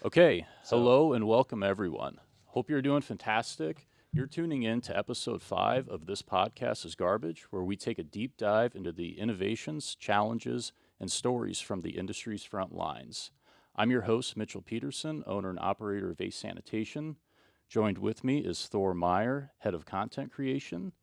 Okay, hello and welcome everyone. Hope you're doing fantastic. You're tuning in to episode 5 of This Podcast is Garbage, where we take a deep dive into the innovations, challenges, and stories from the industry's front lines. I'm your host, Mitchell Peterson, owner and operator of Sanitation. Joined with me is Thor Meyer, head of content creation.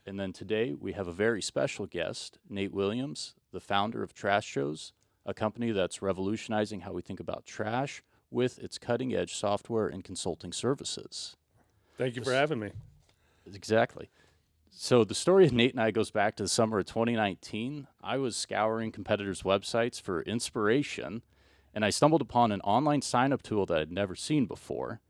And then today we have a very special guest, Nate Williams, the founder of Trash Shows, a company that's revolutionizing how we think about trash with its cutting-edge software and consulting services. Thank you for having me. Exactly. So the story of Nate and I goes back to the summer of 2019. I was scouring competitors' websites for inspiration, and I stumbled upon an online sign-up tool that I'd never seen before.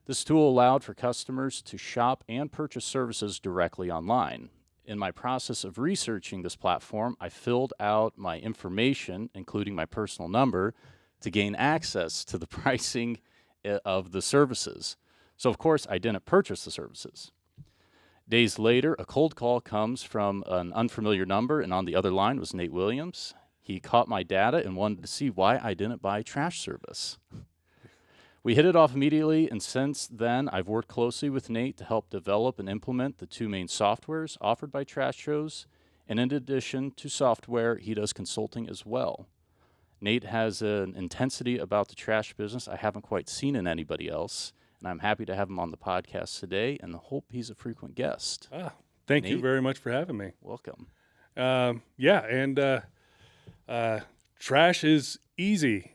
This tool allowed for customers to shop and purchase services directly online. In my process of researching this platform, I filled out my information, including my personal number, to gain access to the pricing of the services. So, of course, I didn't purchase the services. Days later, a cold call comes from an unfamiliar number, and on the other line was Nate Williams. He caught my data and wanted to see why I didn't buy trash service. We hit it off immediately, and since then, I've worked closely with Nate to help develop and implement the two main softwares offered by Trash Shows, and in addition to software, he does consulting as well. Nate has an intensity about the trash business I haven't quite seen in anybody else, and I'm happy to have him on the podcast today and hope he's a frequent guest. Thank you very much for having me. Welcome. Trash is easy.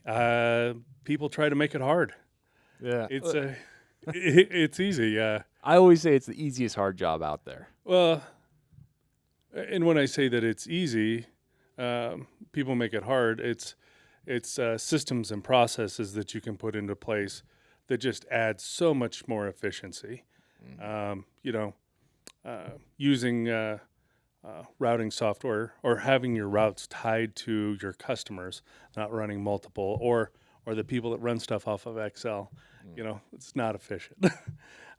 People try to make it hard. Yeah. It's easy. I always say it's the easiest hard job out there. Well, and when I say that it's easy, people make it hard. It's systems and processes that you can put into place that just add so much more efficiency. Using routing software or having your routes tied to your customers, not running multiple, or the people that run stuff off of Excel. It's not efficient.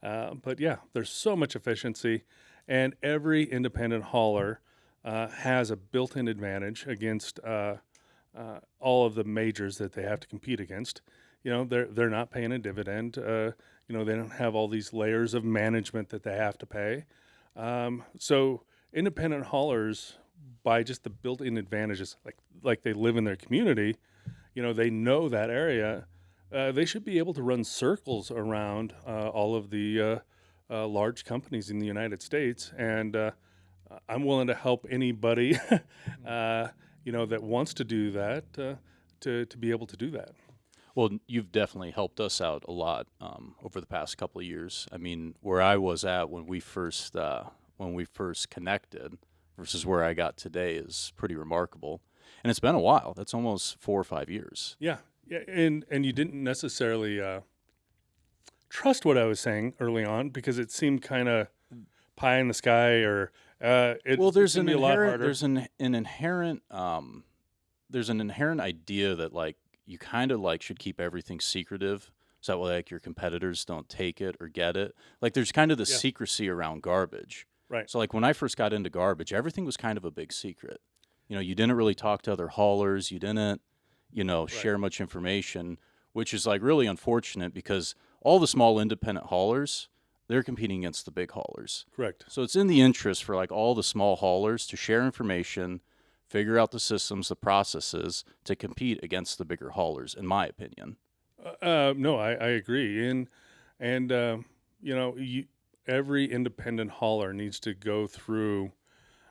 But yeah, there's so much efficiency, and every independent hauler has a built-in advantage against all of the majors that they have to compete against. They're not paying a dividend. They don't have all these layers of management that they have to pay. So independent haulers, by just the built-in advantages, like they live in their community, they know that area. They should be able to run circles around all of the large companies in the United States, and I'm willing to help anybody, that wants to do that, to be able to do that. Well, you've definitely helped us out a lot over the past couple of years. I mean, where I was at when we first connected versus where I got today is pretty remarkable. And it's been a while. That's almost 4 or 5 years. Yeah, and you didn't necessarily trust what I was saying early on because it seemed kind of pie in the sky, or there's a lot harder. There's an inherent idea that you kind of should keep everything secretive so that way your competitors don't take it or get it. There's kind of the secrecy around garbage. Right. So when I first got into garbage, everything was kind of a big secret. You didn't really talk to other haulers. You didn't, share much information, which is really unfortunate because all the small independent haulers, they're competing against the big haulers. Correct. So it's in the interest for all the small haulers to share information, figure out the systems, the processes to compete against the bigger haulers, in my opinion. No, I agree. And every independent hauler needs to go through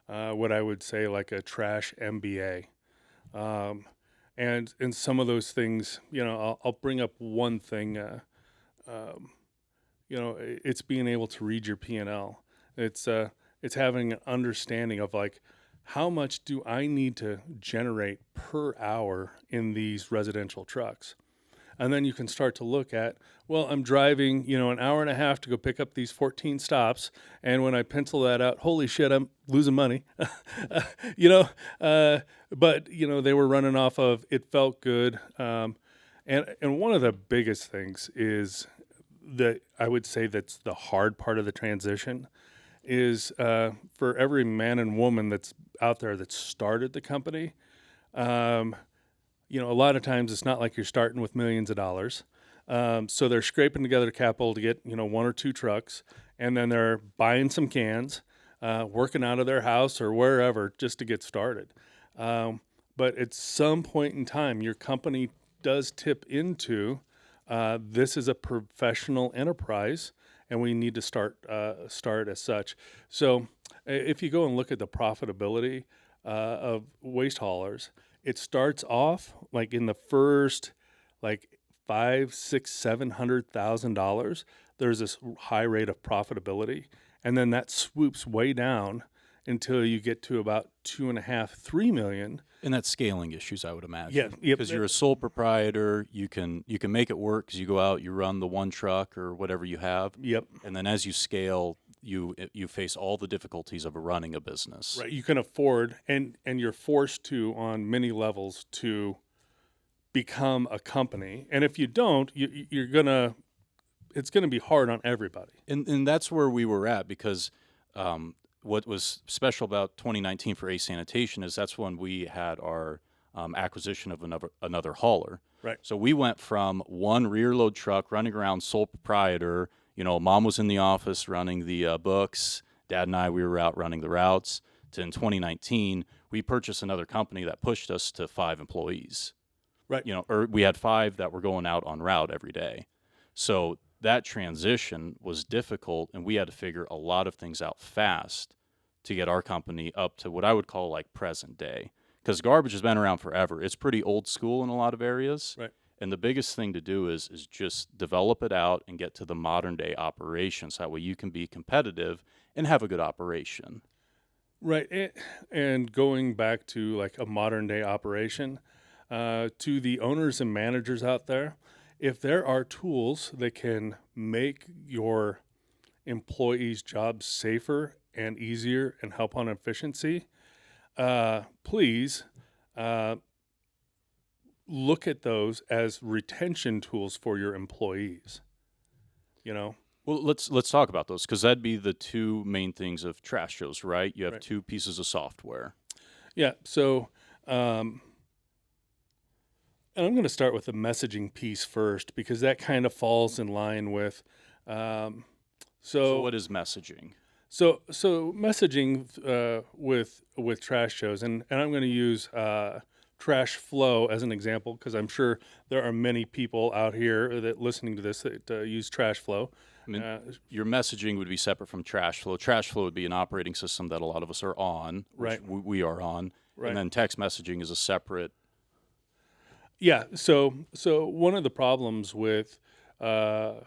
what I would say a trash MBA. And some of those things, I'll bring up one thing. It's being able to read your P&L. It's having an understanding of how much do I need to generate per hour in these residential trucks? And then you can start to look at, I'm driving, an hour and a half to go pick up these 14 stops. And when I pencil that out, holy shit, I'm losing money. But they were running off of, it felt good. And one of the biggest things is that I would say that's the hard part of the transition is for every man and woman that's out there that started the company, a lot of times it's not like you're starting with millions of dollars. So they're scraping together capital to get, one or two trucks, and then they're buying some cans, working out of their house or wherever just to get started. But at some point in time, your company does tip into this is a professional enterprise, and we need to start as such. So if you go and look at the profitability of waste haulers, it starts off like in the first like $500,000, $600,000, $700,000. There's this high rate of profitability, and then that swoops way down until you get to about 2.5, 3 million. And that's scaling issues, I would imagine. Yeah, yep. Because you're a sole proprietor, you can make it work because you go out, you run the one truck or whatever you have. Yep. And then as you scale, you face all the difficulties of running a business. Right. You can afford, and you're forced to, on many levels, to become a company. And if you don't, it's gonna be hard on everybody. And that's where we were at, because what was special about 2019 for Sanitation is that's when we had our acquisition of another hauler. Right. So we went from one rear load truck running around, sole proprietor. Mom was in the office running the books. Dad and I, we were out running the routes. To in 2019, we purchased another company that pushed us to 5 employees. Right. Or we had 5 that were going out on route every day. So that transition was difficult, and we had to figure a lot of things out fast to get our company up to what I would call like present day. Because garbage has been around forever. It's pretty old school in a lot of areas. Right. And the biggest thing to do is just develop it out and get to the modern day operations. That way you can be competitive and have a good operation. Right. And going back to like a modern day operation, to the owners and managers out there, if there are tools that can make your employees' jobs safer and easier and help on efficiency, please look at those as retention tools for your employees. Well, let's talk about those, because that'd be the 2 main things of trash shows, right? You have Right. 2 pieces of software. Yeah. So, and I'm going to start with the messaging piece first, because that kind of falls in line with. So what is messaging? So messaging with trash shows, and I'm going to use Trash Flow as an example, because I'm sure there are many people out here that listening to this that use Trash Flow. I mean, your messaging would be separate from Trash Flow. Trash Flow would be an operating system that a lot of us are on, which Right. we are on. Right. And then text messaging is a separate. Yeah. So one of the problems with a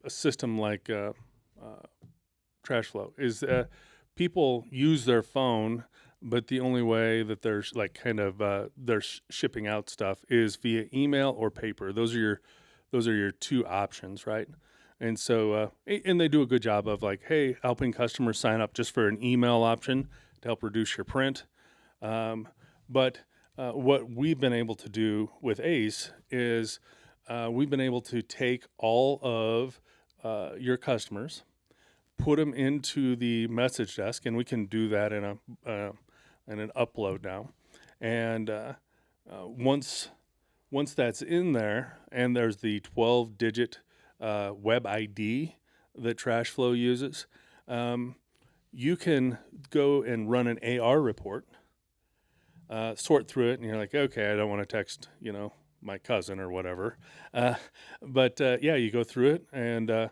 system like Trash Flow is that people use their phone, but the only way that there's like kind of they're shipping out stuff is via email or paper. Those are your 2 options, right? And so and they do a good job of like, hey, helping customers sign up just for an email option to help reduce your print. But what we've been able to do with ACE is we've been able to take all of your customers, put them into the message desk, and we can do that in an upload now. And once that's in there, and there's the 12-digit web ID that Trash Flow uses, you can go and run an AR report, sort through it, and you're like, okay, I don't want to text, my cousin or whatever. But you go through it, and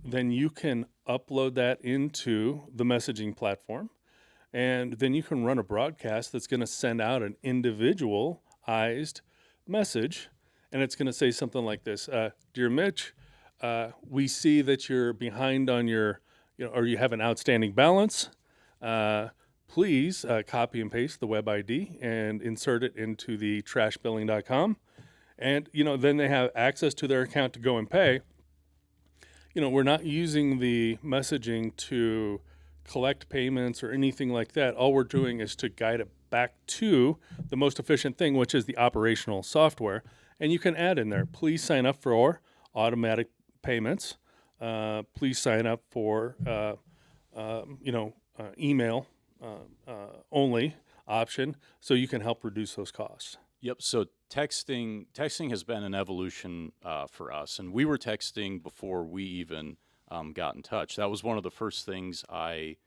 then you can upload that into the messaging platform, and then you can run a broadcast that's going to send out an individualized message, and it's going to say something like this: Dear Mitch, we see that you're behind on your, or you have an outstanding balance. Please copy and paste the web ID and insert it into the trashbilling.com. And, then they have access to their account to go and pay. We're not using the messaging to collect payments or anything like that. All we're doing is to guide it back to the most efficient thing, which is the operational software. And you can add in there, please sign up for automatic payments. Please sign up for, email only option, so you can help reduce those costs. Yep. So texting has been an evolution for us, and we were texting before we even got in touch. That was one of the first things I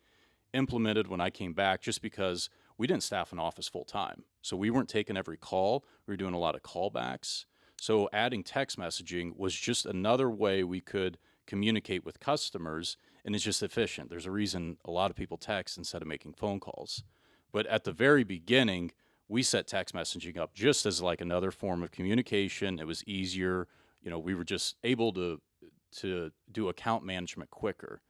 implemented when I came back, just because we didn't staff an office full time, so we weren't taking every call. We were doing a lot of callbacks. So adding text messaging was just another way we could communicate with customers, and it's just efficient. There's a reason a lot of people text instead of making phone calls. But at the very beginning, we set text messaging up just as like another form of communication. It was easier. We were just able to do account management quicker.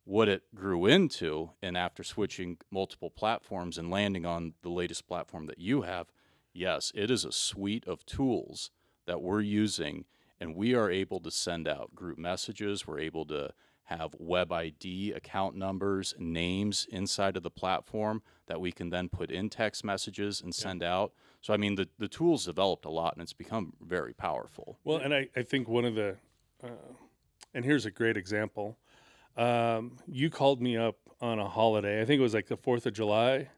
What it grew into, and after switching multiple platforms and landing on the latest platform that you have, yes, it is a suite of tools that we're using, and we are able to send out group messages. We're able to have web ID, account numbers, names inside of the platform that we can then put in text messages and send out. So, I mean, the tools developed a lot, and it's become very powerful. Well, and I think one of the, and here's a great example. You called me up on a holiday. I think it was like the 4th of July.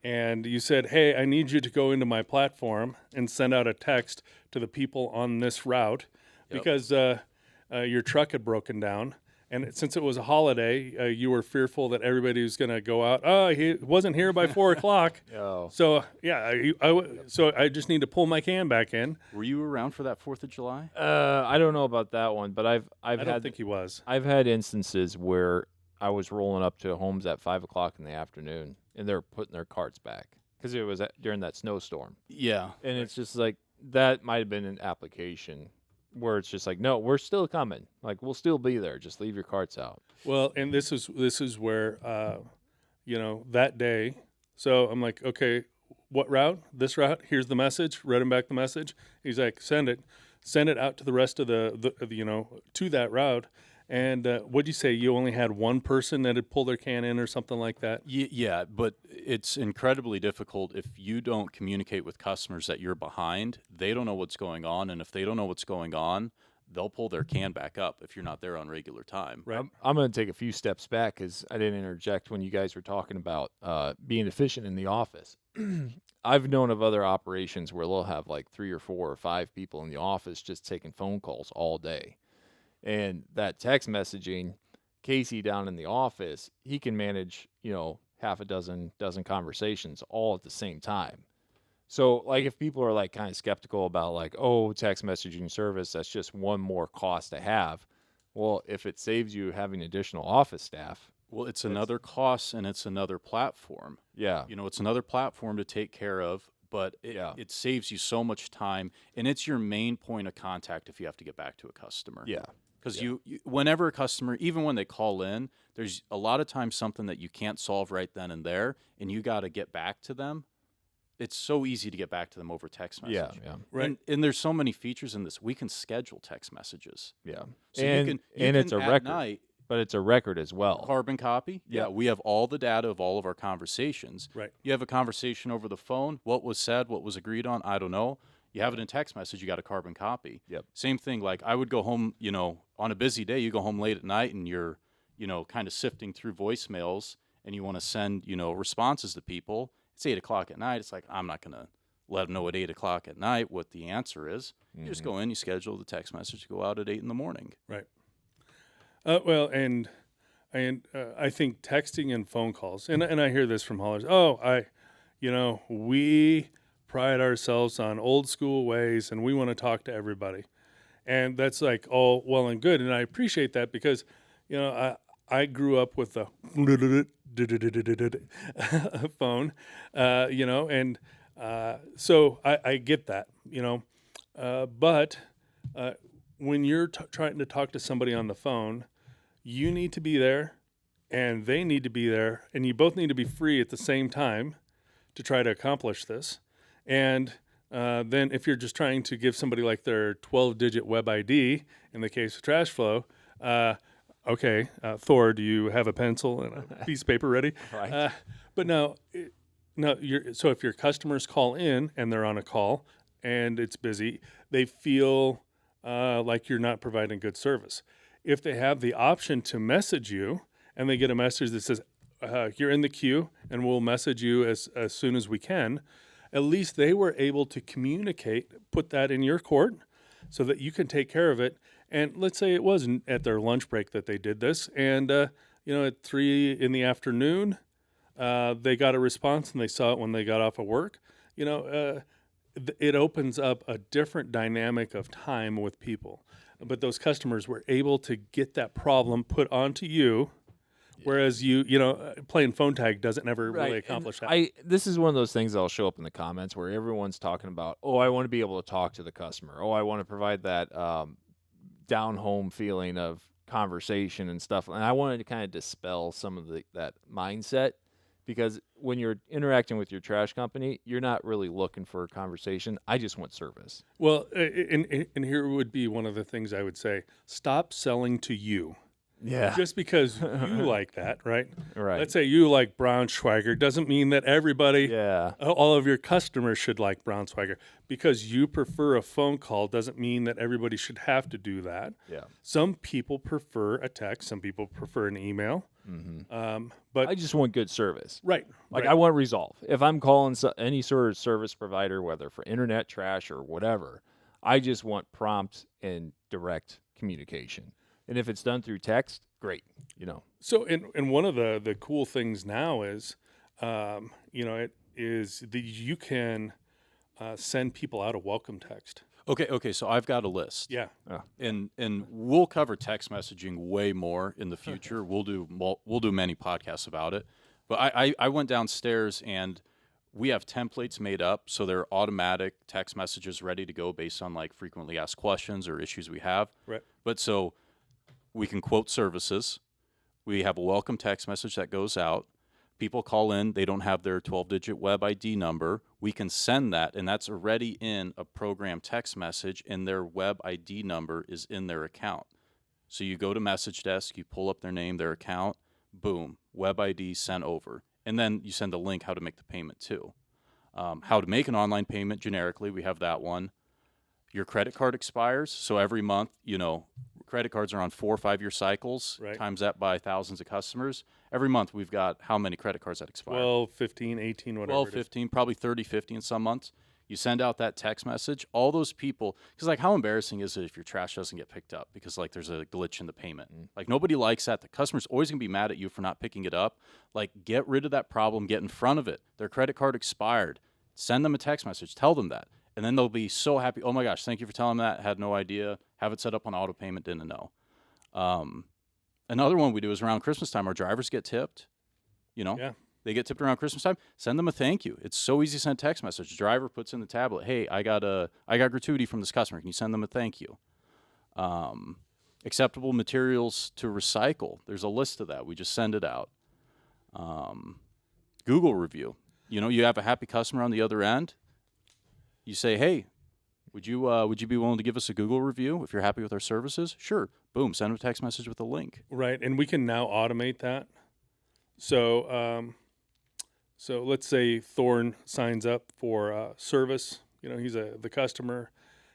And you said, hey, I need you to go into my platform and send out a text to the people on this route because your truck had broken down. And since it was a holiday, you were fearful that everybody was going to go out. Oh, he wasn't here by 4 o'clock. Oh. So, yeah, so I just need to pull my can back in. Were you around for that 4th of July? I don't know about that one, but I don't think he was. I've had instances where I was rolling up to homes at 5 o'clock in the afternoon, and they're putting their carts back because it was during that snowstorm. Yeah. And it's just like that might have been an application where it's just like, no, we're still coming. Like, we'll still be there. Just leave your carts out. Well, and this is where, that day. So I'm like, okay, what route? This route. Here's the message. Read him back the message. He's like, send it out to the rest of the to that route. And what'd you say? You only had one person that had pulled their can in or something like that? Yeah, but it's incredibly difficult if you don't communicate with customers that you're behind. They don't know what's going on, and if they don't know what's going on, they'll pull their can back up if you're not there on regular time. Right. I'm going to take a few steps back because I didn't interject when you guys were talking about being efficient in the office. I've known of other operations where they'll have like 3 or 4 or 5 people in the office just taking phone calls all day. And that text messaging, Casey down in the office, he can manage, half a dozen conversations all at the same time. So, like, if people are like kind of skeptical about like, oh, text messaging service, that's just one more cost to have. Well, if it saves you having additional office staff. Well, it's another cost, and it's another platform. Yeah. It's another platform to take care of, but it saves you so much time, and it's your main point of contact if you have to get back to a customer. Yeah. Because you, whenever a customer, even when they call in, there's a lot of times something that you can't solve right then and there, and you got to get back to them. It's so easy to get back to them over text message. Yeah. Right. And there's so many features in this. We can schedule text messages. Yeah. So and it's a at record. night, But it's a record as well. carbon copy. Yeah, we have all the data of all of our conversations. Right. You have a conversation over the phone. What was said, what was agreed on, I don't know. You have it in text message, you got a carbon copy. Yep. Same thing, like I would go home, on a busy day, you go home late at night and you're, kind of sifting through voicemails and you want to send, responses to people. It's 8 o'clock at night. It's like, I'm not going to let them know at 8 o'clock at night what the answer is. You just go in, you schedule the text message to go out at 8 in the morning. Right. Well, and I think texting and phone calls, and I hear this from haulers. Oh, we pride ourselves on old school ways, and we want to talk to everybody, and that's like all well and good, and I appreciate that because, I grew up with a phone, and so I get that, but when you're trying to talk to somebody on the phone, you need to be there and they need to be there, and you both need to be free at the same time to try to accomplish this. And then if you're just trying to give somebody like their 12-digit web ID, in the case of Trash Flow, okay, Thor, do you have a pencil and a piece of paper ready? Right. But no, so if your customers call in and they're on a call and it's busy, they feel like you're not providing good service. If they have the option to message you and they get a message that says, you're in the queue and we'll message you as soon as we can, at least they were able to communicate, put that in your court so that you can take care of it. And let's say it wasn't at their lunch break that they did this, and at 3 in the afternoon, they got a response and they saw it when they got off of work. It opens up a different dynamic of time with people. But those customers were able to get that problem put onto you, whereas playing phone tag doesn't ever really accomplish that. This is one of those things that'll show up in the comments where everyone's talking about, oh, I want to be able to talk to the customer. Oh, I want to provide that down home feeling of conversation and stuff. And I wanted to kind of dispel some of that mindset, because when you're interacting with your trash company, you're not really looking for a conversation. I just want service. Well, and here would be one of the things I would say: stop selling to you. Yeah. Just because you like that, right? Right. Let's say you like Braunschweiger doesn't mean that everybody, Yeah. all of your customers should like Braunschweiger. Because you prefer a phone call doesn't mean that everybody should have to do that. Yeah. Some people prefer a text. Some people prefer an email. Mm-hmm. But I just want good service. right. Like right. I want resolve. If I'm calling any sort of service provider, whether for internet, trash, or whatever, I just want prompt and direct communication. And if it's done through text, great. So, and one of the cool things now is, it is that you can send people out a welcome text. Okay. So I've got a list. Yeah. And we'll cover text messaging way more in the future. We'll do many podcasts about it. But I went downstairs and we have templates made up, so they're automatic text messages ready to go based on like frequently asked questions or issues we have. Right. But so we can quote services. We have a welcome text message that goes out. People call in, they don't have their 12-digit web ID number. We can send that, and that's already in a program text message, and their web ID number is in their account. So you go to Message Desk, you pull up their name, their account, boom, web ID sent over. And then you send a link how to make the payment too. How to make an online payment generically, we have that one. Your credit card expires, so every month, credit cards are on 4 or 5 year cycles, Right. times that by thousands of customers. Every month we've got how many credit cards that expire? 12, 15, 18, whatever. 12, it is. 15, probably 30, 50 in some months. You send out that text message, all those people, because like how embarrassing is it if your trash doesn't get picked up because like there's a glitch in the payment? Like nobody likes that. The customer's always going to be mad at you for not picking it up. Like get rid of that problem, get in front of it. Their credit card expired. Send them a text message, tell them that. And then they'll be so happy. Oh my gosh, thank you for telling me that. Had no idea. Have it set up on auto payment, didn't know. Another one we do is around Christmas time. Our drivers get tipped. Yeah. They get tipped around Christmas time. Send them a thank you. It's so easy to send a text message. The driver puts in the tablet, hey, I got gratuity from this customer. Can you send them a thank you? Acceptable materials to recycle. There's a list of that. We just send it out. Google review. You have a happy customer on the other end. You say, hey, would you be willing to give us a Google review if you're happy with our services? Sure. Boom. Send them a text message with a link. Right. And we can now automate that. So, so let's say Thorne signs up for service. He's the customer.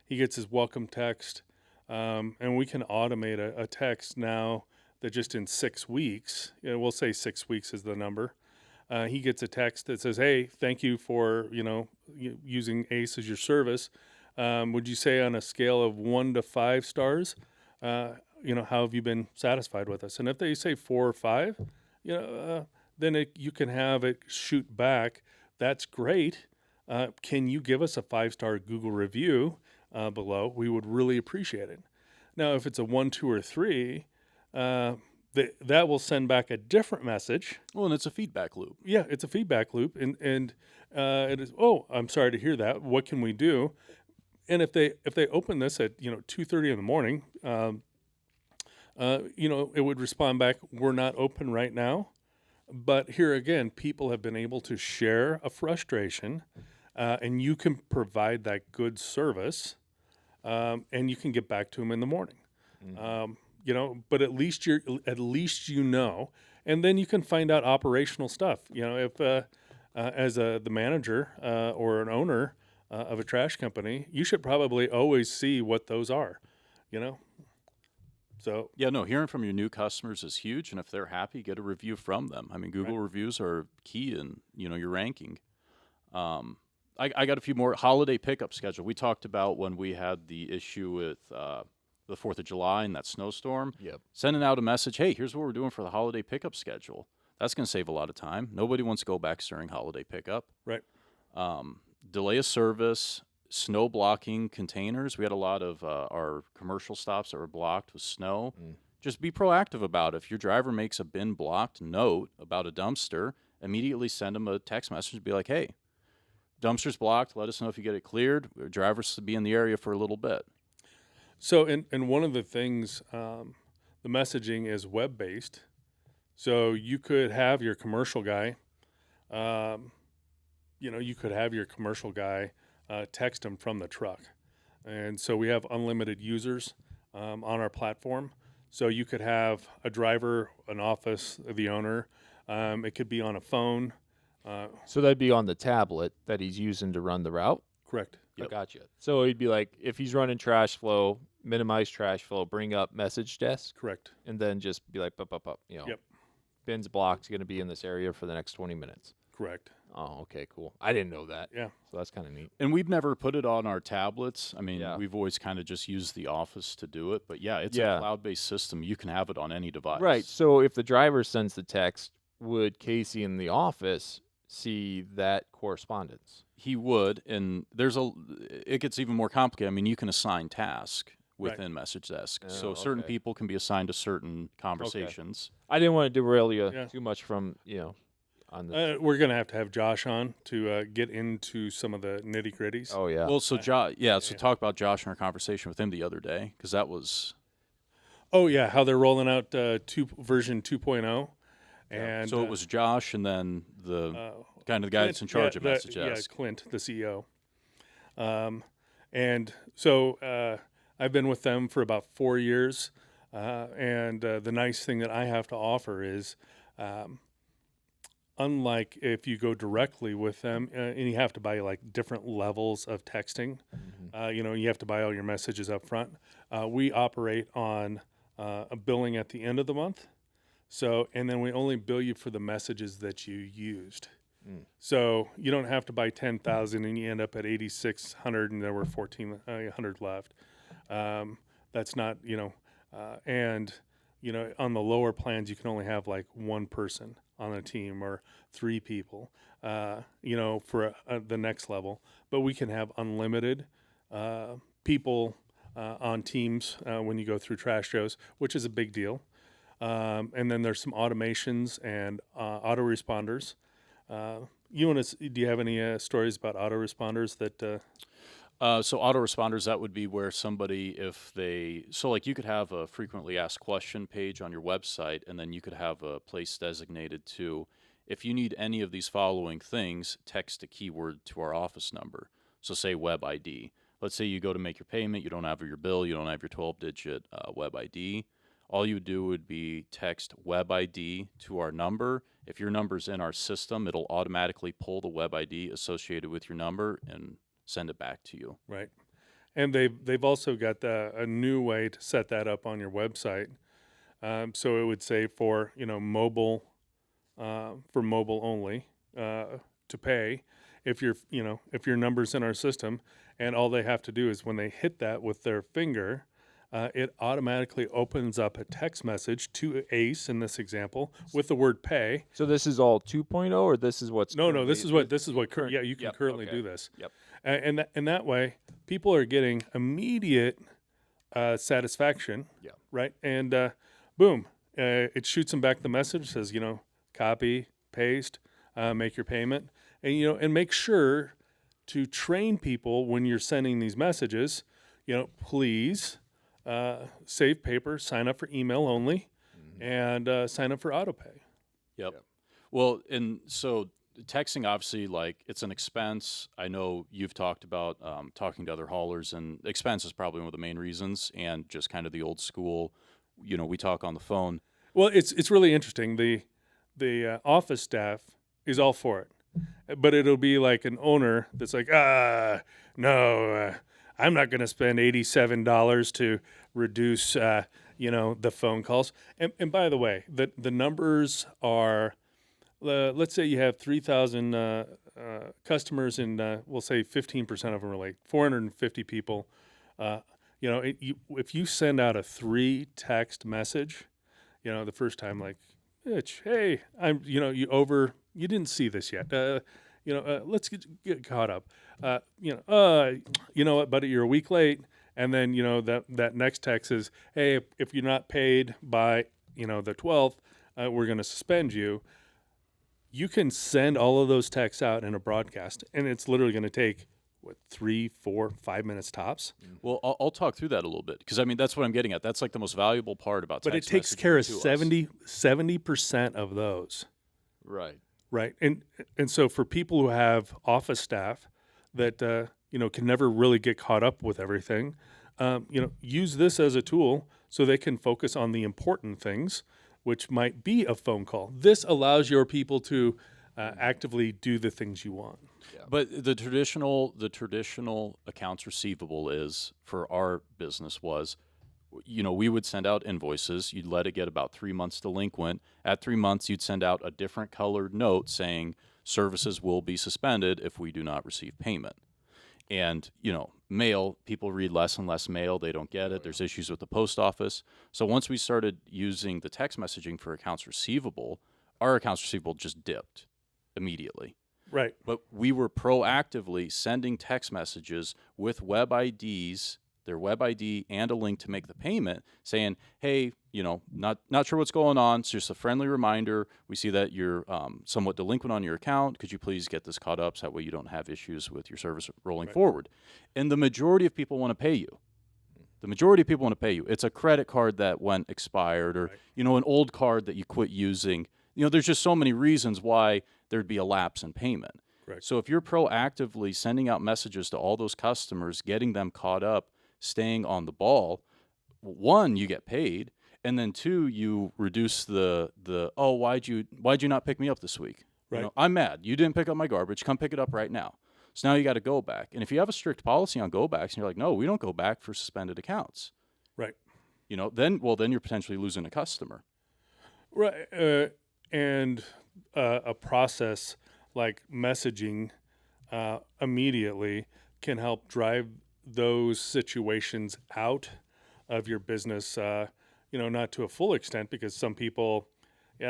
He gets his welcome text, and we can automate a text now that just in 6 weeks, we'll say 6 weeks is the number. He gets a text that says, hey, thank you for, using ACE as your service. Would you say on a scale of 1 to 5 stars, how have you been satisfied with us? And if they say 4 or 5, then you can have it shoot back. That's great. Can you give us a 5-star Google review below? We would really appreciate it. Now, if it's a 1, 2, or 3, that will send back a different message. Well, and it's a feedback loop. Yeah, it's a feedback loop, and it is. Oh, I'm sorry to hear that. What can we do? And if they open this at 2:30 in the morning, it would respond back, we're not open right now. But here again, people have been able to share a frustration, and you can provide that good service, and you can get back to them in the morning. But at least and then you can find out operational stuff. If as the manager or an owner of a trash company, you should probably always see what those are. So yeah, no, hearing from your new customers is huge, and if they're happy, get a review from them. I mean, Google reviews are key in your ranking. I got a few more. Holiday pickup schedule. We talked about when we had the issue with the 4th of July and that snowstorm. Yep. Sending out a message, hey, here's what we're doing for the holiday pickup schedule. That's going to save a lot of time. Nobody wants to go back during holiday pickup. Right. Delay of service, snow blocking containers. We had a lot of our commercial stops that were blocked with snow. Just be proactive about it. If your driver makes a bin blocked note about a dumpster, immediately send them a text message and be like, hey, dumpster's blocked. Let us know if you get it cleared. Drivers to be in the area for a little bit. So, and one of the things, the messaging is web-based. So you could have your commercial guy, text them from the truck. And so we have unlimited users on our platform. So you could have a driver, an office, the owner. It could be on a phone. So that'd be on the tablet that he's using to run the route? Correct. I gotcha. So he'd be like, if he's running trash flow, minimize trash flow, bring up message desk, Correct. and then just be like, Yep. Bin's blocked, going to be in this area for the next 20 minutes. Correct. Oh, okay, cool. I didn't know that. Yeah. So that's kind of neat. And we've never put it on our tablets. I mean, Yeah. we've always kind of just used the office to do it. But yeah, it's Yeah. a cloud-based system. You can have it on any device. Right. So if the driver sends the text, would Casey in the office see that correspondence? He would, and it gets even more complicated. I mean, you can assign tasks within Message Desk. So Oh, certain okay. people can be assigned to certain conversations. I didn't want to derail you Yeah. too much from, on the. We're going to have Josh on to get into some of the nitty gritties. Oh, yeah. Well, so talk about Josh in our conversation with him the other day, because that was Oh, yeah. How they're rolling out version 2.0. And so it was Josh, and then the kind of the guy that's in charge of Message Desk. Yeah, Clint, the CEO. And so I've been with them for about 4 years. And the nice thing that I have to offer is, unlike if you go directly with them, and you have to buy like different levels of texting, you have to buy all your messages up front. We operate on a billing at the end of the month. So, and then we only bill you for the messages that you used. So you don't have to buy 10,000 and you end up at 8,600 and there were 1,400 left. That's not, and, on the lower plans, you can only have like one person on a team or 3 people, for the next level. But we can have unlimited people on teams when you go through trash shows, which is a big deal. And then there's some automations and autoresponders. Do you have any stories about autoresponders that? So autoresponders, that would be where somebody, you could have a frequently asked question page on your website, and then you could have a place designated to, if you need any of these following things, text a keyword to our office number. So say web ID. Let's say you go to make your payment, you don't have your bill, you don't have your 12-digit web ID. All you would do would be text web ID to our number. If your number's in our system, it'll automatically pull the web ID associated with your number and send it back to you. Right. And they've also got a new way to set that up on your website. So it would say for mobile only to pay if your number's in our system, and all they have to do is when they hit that with their finger, it automatically opens up a text message to Ace in this example with the word pay. So this is all 2.0, or this is what's No, this is what current. yeah, you can Yep, currently okay. do this. Yep. And that way people are getting immediate satisfaction. Yeah. Right. And boom, it shoots them back the message, says, copy, paste, make your payment, and make sure to train people when you're sending these messages, please save paper, sign up for email only, and sign up for autopay. Yep. Well, and so texting, obviously, it's an expense. I know you've talked about talking to other haulers, and expense is probably one of the main reasons, and just kind of the old school, we talk on the phone. Well, it's really interesting. The office staff is all for it, but it'll be like an owner that's like, no, I'm not going to spend $87 to reduce, the phone calls. And by the way, the numbers are let's say you have 3,000 customers, and we'll say 15% of them are like 450 people. If you send out a 3 text message, the first time, like, Mitch, hey, you didn't see this yet. Let's get caught up. You know what, buddy, you're a week late. And then, that next text is, hey, if you're not paid by, the 12th, we're going to suspend you. You can send all of those texts out in a broadcast, and it's literally going to take, 3, 4, 5 minutes tops. Well, I'll talk through that a little bit, because I mean that's what I'm getting at. That's like the most valuable part about. But it text takes messaging care of to us. 70% of those. Right. Right. And so for people who have office staff that can never really get caught up with everything, use this as a tool so they can focus on the important things, which might be a phone call. This allows your people to actively do the things you want. Yeah. But the traditional accounts receivable is, for our business, was, we would send out invoices. You'd let it get about 3 months delinquent. At 3 months, you'd send out a different colored note saying services will be suspended if we do not receive payment. And, mail, people read less and less mail. They don't get it. There's issues with the post office. So once we started using the text messaging for accounts receivable, our accounts receivable just dipped immediately. Right. But we were proactively sending text messages with web IDs, their web ID and a link to make the payment, saying, hey, not sure what's going on. It's just a friendly reminder. We see that you're somewhat delinquent on your account. Could you please get this caught up so that way you don't have issues with your service rolling forward? And the majority of people want to pay you. It's a credit card that went expired, or, an old card that you quit using. There's just so many reasons why there'd be a lapse in payment. Correct. So if you're proactively sending out messages to all those customers, getting them caught up, staying on the ball, one, you get paid, and then two, you reduce the why'd you not pick me up this week? Right. I'm mad. You didn't pick up my garbage. Come pick it up right now. So now you got to go back. And if you have a strict policy on go backs, and you're like, no, we don't go back for suspended accounts. Right. Then you're potentially losing a customer. Right. And a process like messaging immediately can help drive those situations out of your business, not to a full extent, because some people, get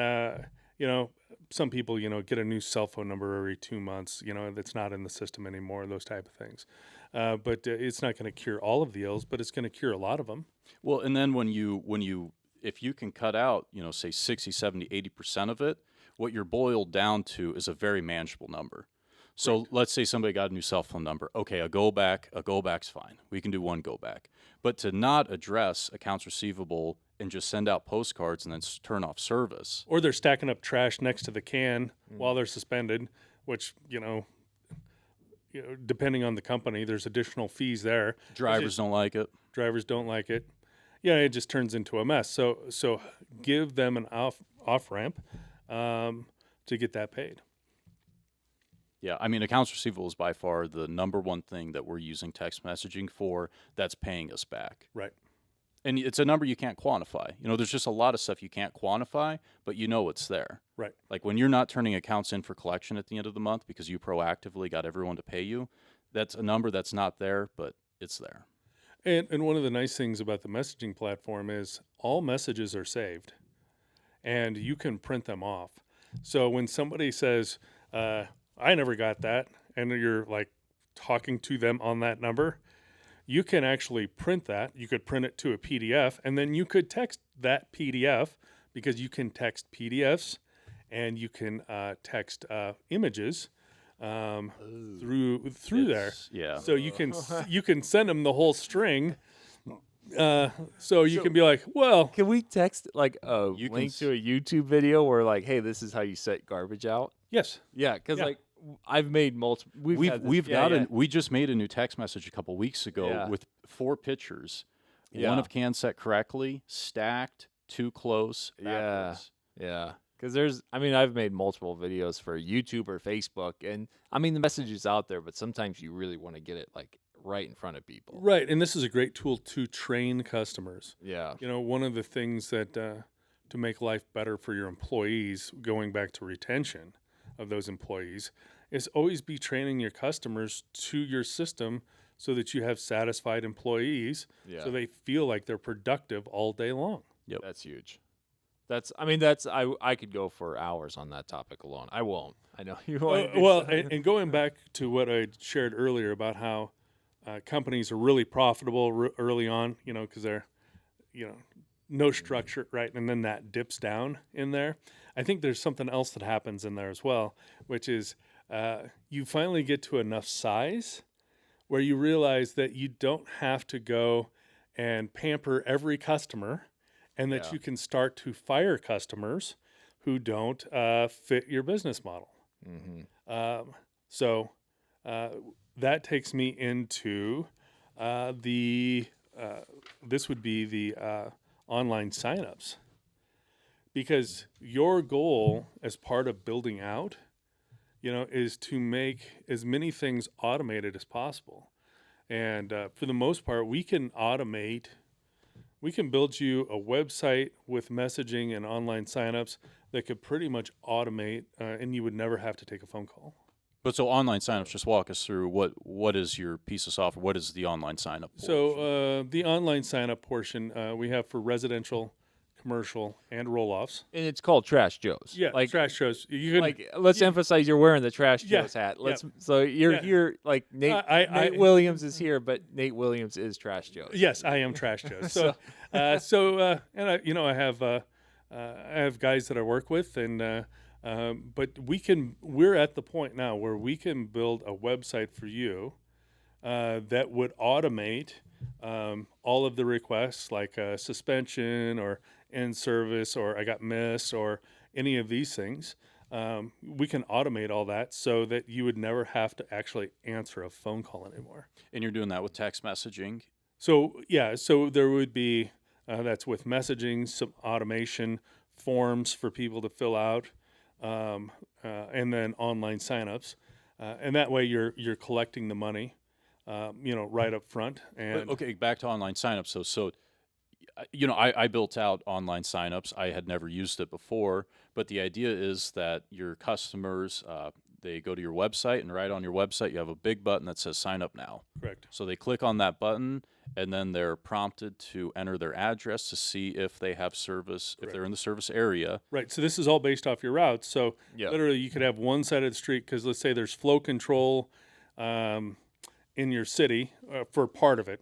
a new cell phone number every 2 months, that's not in the system anymore, those type of things. But it's not going to cure all of the ills, but it's going to cure a lot of them. Well, and then if you can cut out, say 60, 70, 80% of it, what you're boiled down to is a very manageable number. So Right. let's say somebody got a new cell phone number. Okay, a go back's fine. We can do one go back. But to not address accounts receivable and just send out postcards and then turn off service. Or they're stacking up trash next to the can while they're suspended, which, depending on the company, there's additional fees there. Drivers don't like it. Drivers don't like it. Yeah, it just turns into a mess. So give them an off ramp to get that paid. Yeah, I mean, accounts receivable is by far the number one thing that we're using text messaging for that's paying us back. Right. And it's a number you can't quantify. There's just a lot of stuff you can't quantify, but it's there. Right. Like when you're not turning accounts in for collection at the end of the month because you proactively got everyone to pay you, that's a number that's not there, but it's there. And one of the nice things about the messaging platform is all messages are saved, and you can print them off. So when somebody says, I never got that, and you're like talking to them on that number, you can actually print that. You could print it to a PDF, and then you could text that PDF, because you can text PDFs and you can text images through there. Yeah. So you can send them the whole string. So you can be like, well, Can we text like a You can link s- to a YouTube video where like, hey, this is how you set garbage out? yes, Yeah, because Yeah. like I've made multiple. We just made a new text message a couple weeks ago Yeah. with 4 pictures. Yeah. One of can set correctly, stacked, too close, Yeah. backwards. Yeah, because I've made multiple videos for YouTube or Facebook, and the message is out there, but sometimes you really want to get it like right in front of people. right. And this is a great tool to train customers. Yeah. One of the things that to make life better for your employees, going back to retention of those employees, is always be training your customers to your system so that you have satisfied employees, Yeah. so they feel like they're productive all day long. Yep. That's huge. I could go for hours on that topic alone. I won't. I know you want. Well, and going back to what I shared earlier about how companies are really profitable early on, because they're, no structure, right? And then that dips down in there. I think there's something else that happens in there as well, which is you finally get to enough size where you realize that you don't have to go and pamper every customer, and that you can start to fire customers who don't fit your business model. So that takes me into this would be the online signups, because your goal as part of building out, is to make as many things automated as possible. And for the most part, we can build you a website with messaging and online signups that could pretty much automate, and you would never have to take a phone call. But so online signups, just walk us through what is your piece of software? What is the online signup? So the online signup portion we have for residential, commercial, and roll-offs. And it's called Trash Joe's. Yeah, Trash shows. You can, Let's emphasize you're wearing the Trash Yeah, Joe's hat. yeah. So you're Yeah. here, like Nate. Nate Williams is here, but Nate Williams is Trash Joe's. Yes, I am Trash Joe. So, and I have guys that I work with, and but we're at the point now where we can build a website for you that would automate all of the requests, like suspension or end service or I got missed or any of these things. We can automate all that so that you would never have to actually answer a phone call anymore. And you're doing that with text messaging? So there would be that's with messaging, some automation, forms for people to fill out, and then online signups, and that way you're collecting the money, right up front. And But, okay, back to online signups. So I built out online signups. I had never used it before, but the idea is that your customers, they go to your website, and right on your website you have a big button that says sign up now. correct. So they click on that button, and then they're prompted to enter their address to see if they have service, if they're in the service area. Right. So this is all based off your routes. So Yeah. literally, you could have one side of the street, because let's say there's flow control in your city for part of it,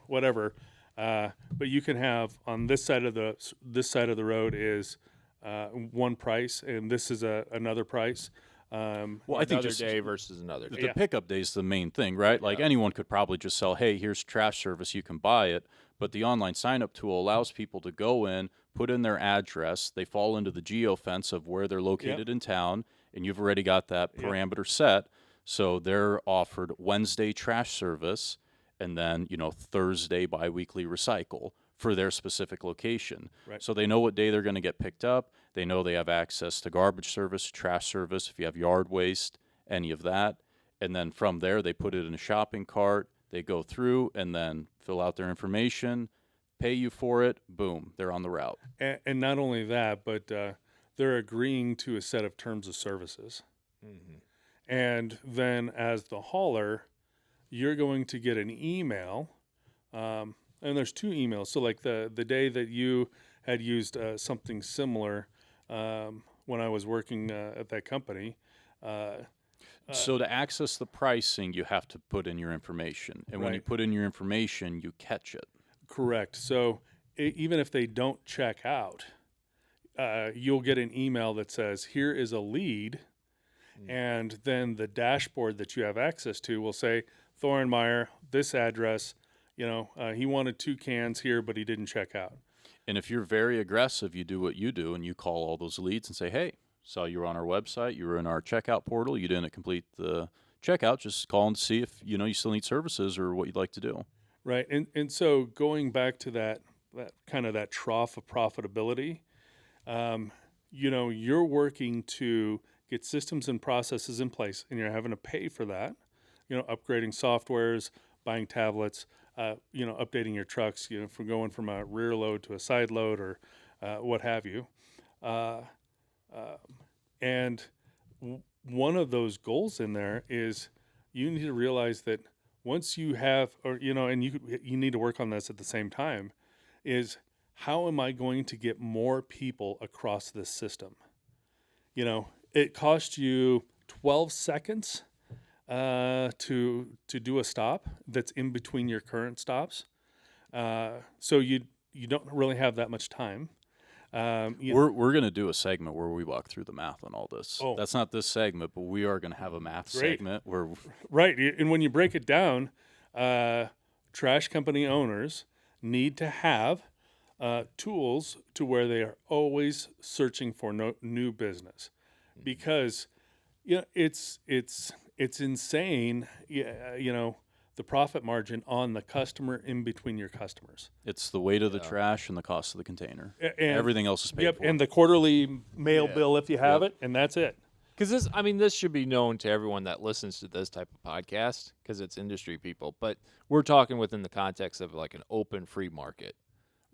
whatever. But you can have on this side of the road is one price, and this is another price. Well, I think Another just day versus another day. the pickup day is the main thing, right? Like anyone could probably just sell, hey, here's trash service, you can buy it. But the online sign up tool allows people to go in, put in their address, they fall into the geofence of where they're located in town, and you've already got that parameter set. So they're offered Wednesday trash service, and then Thursday biweekly recycle for their specific location. Right. So they know what day they're going to get picked up. They know they have access to garbage service, trash service, if you have yard waste, any of that. And then from there, they put it in a shopping cart. They go through and then fill out their information, pay you for it. Boom, they're on the route. And not only that, but they're agreeing to a set of terms of services. Mm-hmm. And then as the hauler, you're going to get an email, and there's two emails. So like the day that you had used something similar when I was working at that company. So to access the pricing, you have to put in your information. And when you Right. put in your information, you catch it. Correct. So even if they don't check out, you'll get an email that says, here is a lead. And then the dashboard that you have access to will say, Thornmeyer, this address, he wanted 2 cans here, but he didn't check out. And if you're very aggressive, you do what you do and you call all those leads and say, hey, saw you were on our website, you were in our checkout portal, you didn't complete the checkout, just call and see if you still need services or what you'd like to do. Right. And so going back to that kind of that trough of profitability, you're working to get systems and processes in place, and you're having to pay for that, upgrading softwares, buying tablets, updating your trucks, from going from a rear load to a side load, or what have you. Uh, and one of those goals in there is you need to realize that once you have, or and you need to work on this at the same time, is how am I going to get more people across this system? It costs you 12 seconds to do a stop that's in between your current stops. So you don't really have that much time. We're going to do a segment where we walk through the math on all this. Oh. That's not this segment, but we are going to have a math segment where Right. And when you break it down, trash company owners need to have tools to where they are always searching for new business, because it's insane. The profit margin on the customer in between your customers. it's the weight of the trash and the cost of the container. And Everything else is paid Yep, for. and the quarterly mail bill if you have it, and that's it. Because this should be known to everyone that listens to this type of podcast, because it's industry people. But we're talking within the context of like an open free market.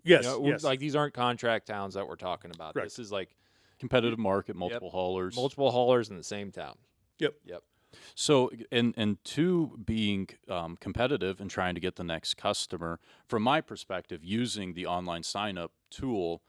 Yes, Yes. Like these aren't contract towns that we're talking about. Correct. This is like Competitive market, multiple haulers. multiple haulers in the same town. Yep. So, and two, being competitive and trying to get the next customer, from my perspective, using the online sign-up tool,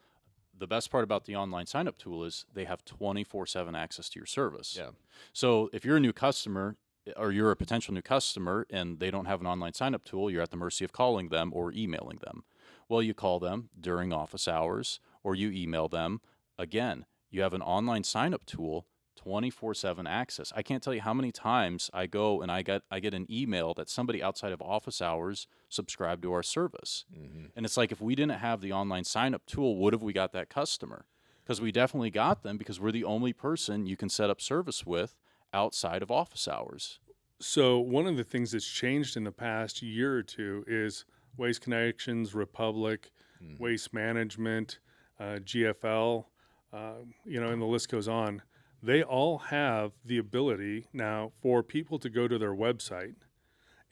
the best part about the online sign-up tool is they have 24/7 access to your service. Yeah. So if you're a new customer or you're a potential new customer and they don't have an online sign-up tool, you're at the mercy of calling them or emailing them. Well, you call them during office hours or you email them. Again, you have an online sign-up tool, 24/7 access. I can't tell you how many times I go and I get an email that somebody outside of office hours subscribed to our service. Mm-hmm. And it's like, if we didn't have the online sign-up tool, would have we got that customer? Because we definitely got them, because we're the only person you can set up service with outside of office hours. So one of the things that's changed in the past year or two is Waste Connections, Republic, Waste Management, GFL, and the list goes on. They all have the ability now for people to go to their website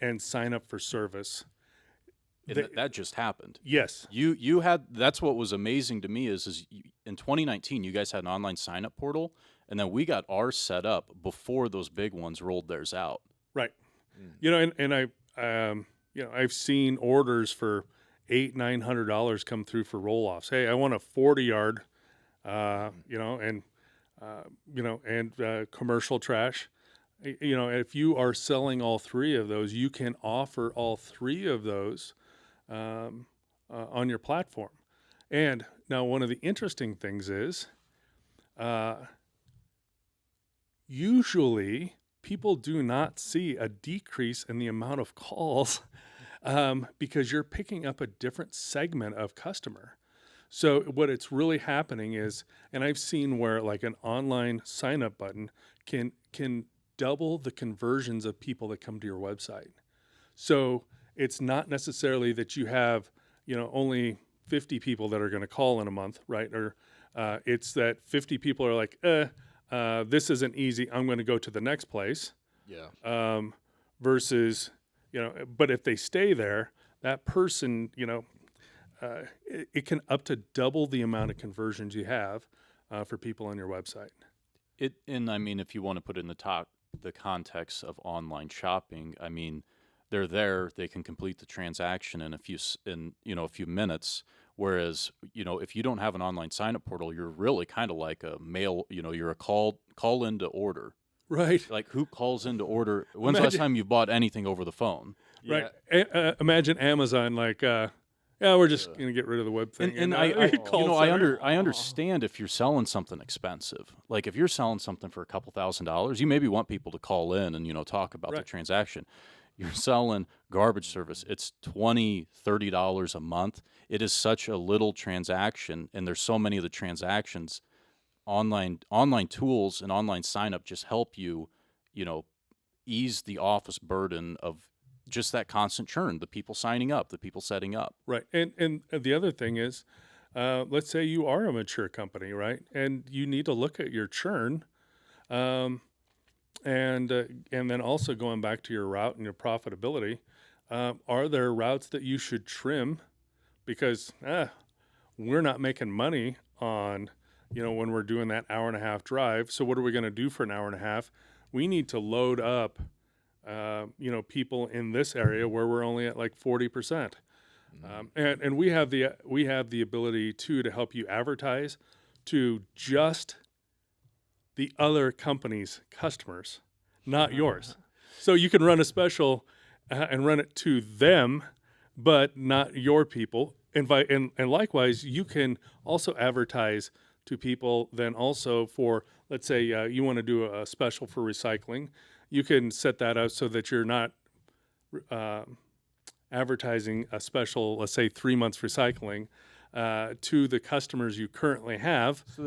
and sign up for service. And that just happened. Yes. You had, that's what was amazing to me is in 2019 you guys had an online sign up portal, and then we got ours set up before those big ones rolled theirs out. Right. I've seen orders for $800-900 come through for roll-offs. Hey, I want a 40-yard, and commercial trash. If you are selling all three of those, you can offer all three of those on your platform. And now one of the interesting things is usually people do not see a decrease in the amount of calls because you're picking up a different segment of customer. So what it's really happening is, and I've seen where like an online sign up button can double the conversions of people that come to your website. So it's not necessarily that you have, only 50 people that are going to call in a month, right? Or it's that 50 people are like, this isn't easy, I'm going to go to the next place. Yeah. Versus, but if they stay there, that person, it can up to double the amount of conversions you have for people on your website. And I mean, if you want to put it in the context of online shopping, I mean, they're there, they can complete the transaction in a few minutes. Whereas, if you don't have an online sign up portal, you're really kind of like a mail, you're a call in to order. Right. Like, who calls in to order? When's the last time you bought anything over the phone? Right. Imagine Amazon like, we're just going to get rid of the web thing. And I understand if you're selling something expensive. Like if you're selling something for a couple $1,000s, you maybe want people to call in and talk about the transaction. You're selling garbage service. It's $20, $30 a month. It is such a little transaction, and there's so many of the transactions. Online tools and online sign up just help you, ease the office burden of just that constant churn, the people signing up, the people setting up. Right. And the other thing is, let's say you are a mature company, right? And you need to look at your churn, and then also going back to your route and your profitability, are there routes that you should trim? Because we're not making money on, when we're doing that hour and a half drive. So what are we going to do for an hour and a half? We need to load up, people in this area where we're only at like 40%. And we have the ability to help you advertise to just the other company's customers, not yours. So you can run a special and run it to them, but not your people. And likewise, you can also advertise to people then also for, let's say you want to do a special for recycling. You can set that up so that you're not advertising a special, let's say 3 months recycling, to the customers you currently have. So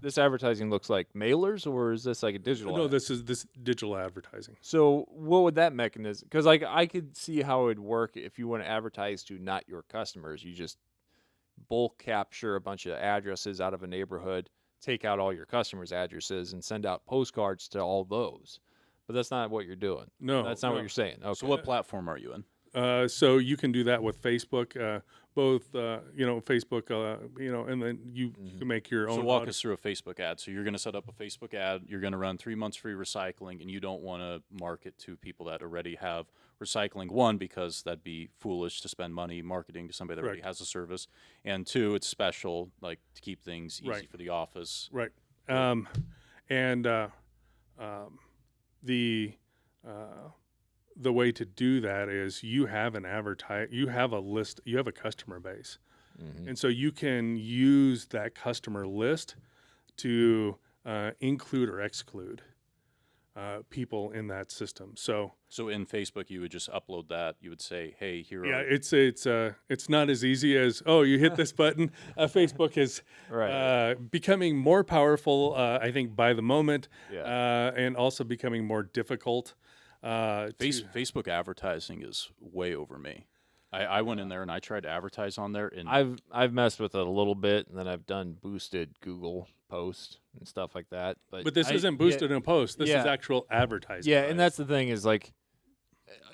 this advertising looks like mailers, or is this like a digital? No, ad? this is digital advertising. So what would that mechanism? Because like I could see how it would work if you want to advertise to not your customers. You just bulk capture a bunch of addresses out of a neighborhood, take out all your customers' addresses, and send out postcards to all those. But that's not what you're doing. No, that's not what you're saying. Okay. So what platform are you in? So you can do that with Facebook, both, Facebook, and then you can make your own. So walk us through a Facebook ad. So you're going to set up a Facebook ad. You're going to run 3 months free recycling, and you don't want to market to people that already have recycling. One, because that'd be foolish to spend money marketing to somebody that already has a service. And two, it's special, like to keep things easy for the office. Right. The way to do that is you have you have a list, you have a customer base. And so you can use that customer list to include or exclude people in that system. So in Facebook, you would just upload that. You would say, "Hey, here." Yeah, it's not as easy as you hit this button. Facebook is becoming more powerful, I think, by the moment, and also becoming more difficult. Facebook advertising is way over me. I went in there and I tried to advertise on there, and I've messed with it a little bit, and then I've done boosted Google posts and stuff like that. But this isn't boosted in a post. This is actual advertising. Yeah, and that's the thing is like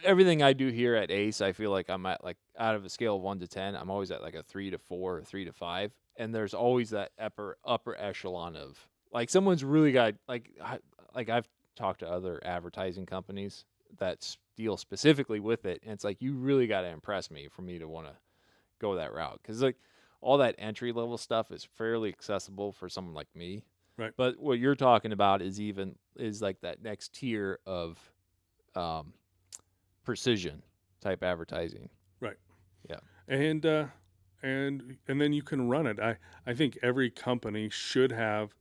everything I do here at Ace, I feel like I'm at like out of a scale of 1 to 10, I'm always at like a 3 to 4 or 3 to 5, and there's always that upper echelon of like someone's really got like I've talked to other advertising companies that deal specifically with it, and it's like you really got to impress me for me to want to go that route, because like all that entry level stuff is fairly accessible for someone like me, right? But what you're talking about is like that next tier of precision type advertising, right? Yeah. And then you can run it. I think every company should have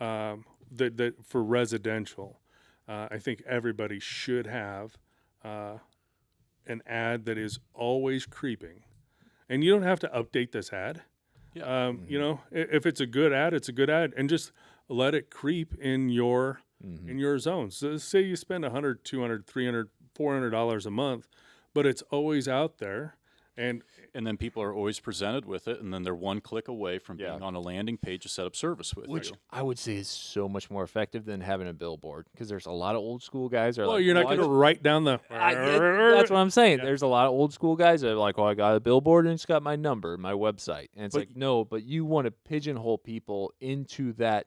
that for residential. I think everybody should have an ad that is always creeping, and you don't have to update this ad. Yeah. If it's a good ad, it's a good ad, and just let it creep in your zone. So say you spend $100, $200, $300, $400 a month, but it's always out there. And then people are always presented with it, and then they're one click away from being on a landing page to set up service with which you. I would say is so much more effective than having a billboard, because there's a lot of old school guys. Well, you're not going to write down the. That's what I'm saying. Yeah. There's a lot of old school guys that are like, "Oh, I got a billboard and it's got my number, my website," and it's like, no, but you want to pigeonhole people into that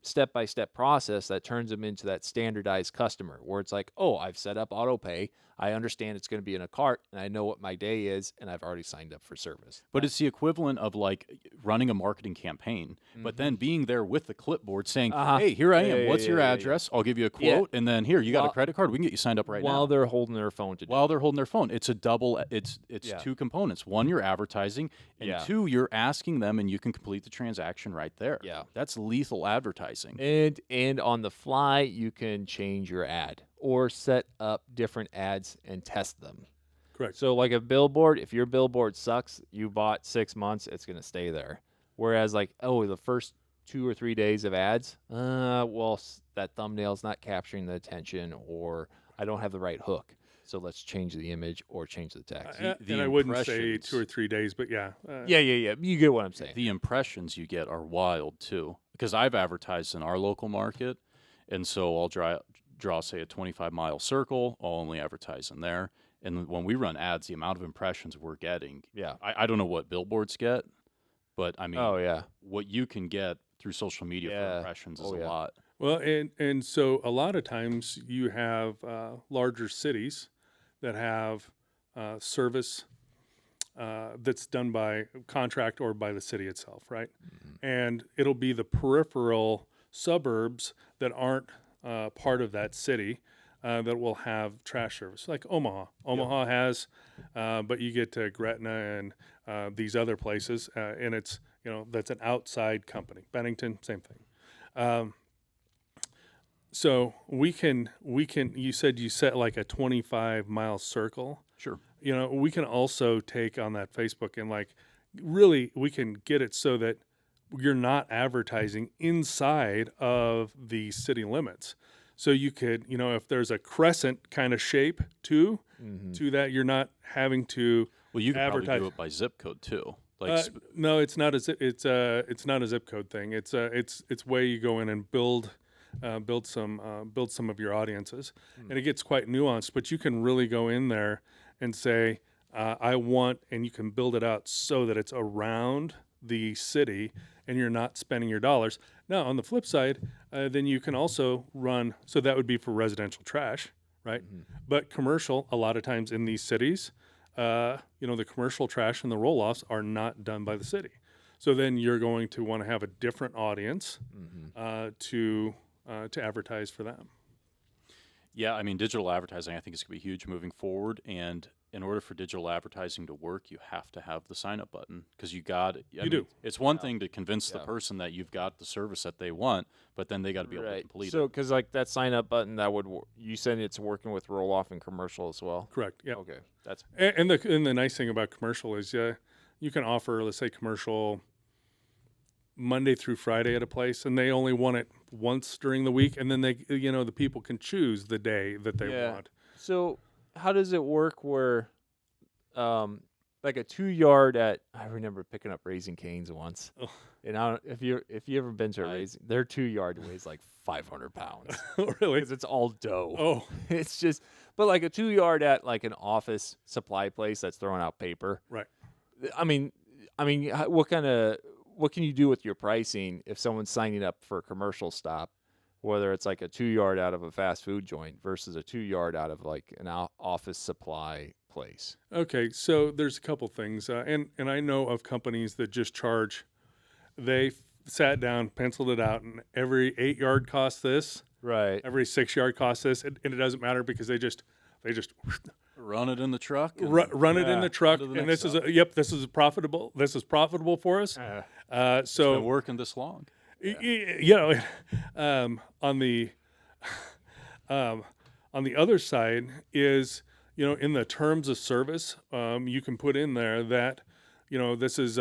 step-by-step process that turns them into that standardized customer, where it's like, oh, I've set up auto pay, I understand it's going to be in a cart, and I know what my day is, and I've already signed up for service. But it's the equivalent of like running a marketing campaign, but then being there with the clipboard saying, "Hey, here I am. What's your address? I'll give you a quote, and then here, you got a credit card. We can get you signed up right now." While they're holding their phone to do While they're holding their phone. It's a double, it's two components. One, you're advertising, and two, you're asking them, and you can complete the transaction right there. Yeah. That's lethal advertising. And on the fly, you can change your ad or set up different ads and test them. Correct. So like a billboard, if your billboard sucks, you bought 6 months, it's going to stay there. Whereas like, the first 2 or 3 days of ads, that thumbnail's not capturing the attention, or I don't have the right hook. So let's change the image or change the text. And I wouldn't say 2 or 3 days, but yeah. Yeah. You get what I'm saying. The impressions you get are wild too, because I've advertised in our local market, and so I'll draw say a 25-mile circle. I'll only advertise in there, and when we run ads, the amount of impressions we're getting, I don't know what billboards get, But I mean, Oh yeah. what you can get through social media for Yeah. impressions is Oh, a yeah. lot. Well, and so a lot of times you have larger cities that have service that's done by contract or by the city itself, right? And it'll be the peripheral suburbs that aren't part of that city that will have trash service, like Omaha. Omaha has, but you get to Gretna and these other places, and it's that's an outside company. Bennington, same thing. So we can. You said you set like a 25-mile circle. Sure. We can also take on that Facebook and really we can get it so that you're not advertising inside of the city limits. So you could, if there's a crescent kind of shape to that, you're not having to Well, you could probably advertise. do it by zip code too. Like No, it's not a it's not a zip code thing. It's way you go in and build some of your audiences, and it gets quite nuanced. But you can really go in there and say, I want, and you can build it out so that it's around the city, and you're not spending your dollars. Now, on the flip side, then you can also run. So that would be for residential trash, right? But commercial, a lot of times in these cities, the commercial trash and the roll-offs are not done by the city. So then you're going to want to have a different audience to advertise for them. Yeah, I mean, digital advertising, I think, is going to be huge moving forward. And in order for digital advertising to work, you have to have the sign up button because you do. It's one thing to convince the person that you've got the service that they want, but then they got to be able to complete So, it. because like that sign up button, you said it's working with roll off and commercial as well. Correct. Yeah. Okay, that's And the nice thing about commercial is you can offer, let's say, commercial Monday through Friday at a place, and they only want it once during the week, and then the people can choose the day that they want. So how does it work where, like a 2-yard I remember picking up Raising Cane's once, and I don't, if you ever been to a Raising, their 2-yard weighs like 500 pounds. Really? Because it's all dough. Oh, It's just, but like a 2-yard at like an office supply place that's throwing out paper. right. I mean, what can you do with your pricing if someone's signing up for a commercial stop, whether it's like a 2-yard out of a fast food joint versus a 2-yard out of like an office supply place? Okay, so there's a couple things, and I know of companies that just charge. They sat down, penciled it out, and every 8-yard costs this, Right. every 6-yard costs this, and it doesn't matter because they just Run it in the truck. and- run it in the truck, to the and next this stop. this is profitable. This is profitable for us. Been So working this long. on the other side is in the terms of service, you can put in there that this is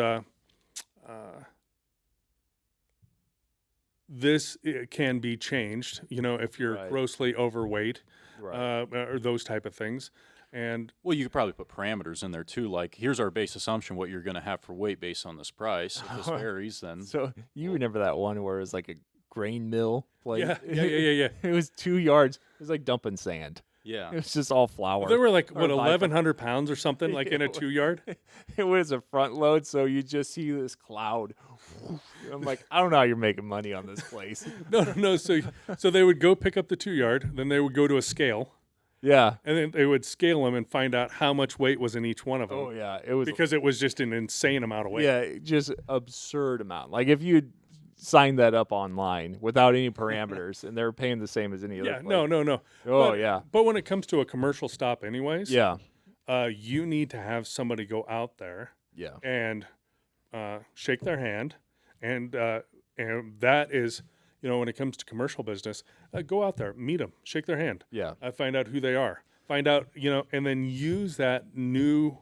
this can be changed. If you're Right. grossly overweight, Right. or those type of things, and Well, you could probably put parameters in there too, like here's our base assumption what you're going to have for weight based on this price. If this varies, then So you remember that one where it was like a grain mill place? yeah. It was 2 yards. It was like dumping sand. yeah. It was just all flour. They were like Or what 500 1,100 pounds or something, like in a 2-yard. It was a front load, so you just see this cloud. I'm like, I don't know how you're making money on this place. No. So they would go pick up the 2-yard, then they would go to a scale, Yeah. and then they would scale them and find out how much weight was in each one of them. Oh yeah. It was Because it was just an insane amount of weight. yeah, just absurd amount. Like if you signed that up online without any parameters, and they're paying the same as any other. Yeah. place. No. Oh But- yeah. But when it comes to a commercial stop, anyways, Yeah. you need to have somebody go out there Yeah. and shake their hand, and that is, when it comes to commercial business, go out there, meet them, shake their hand, Yeah. find out who they are, find out, and then use that new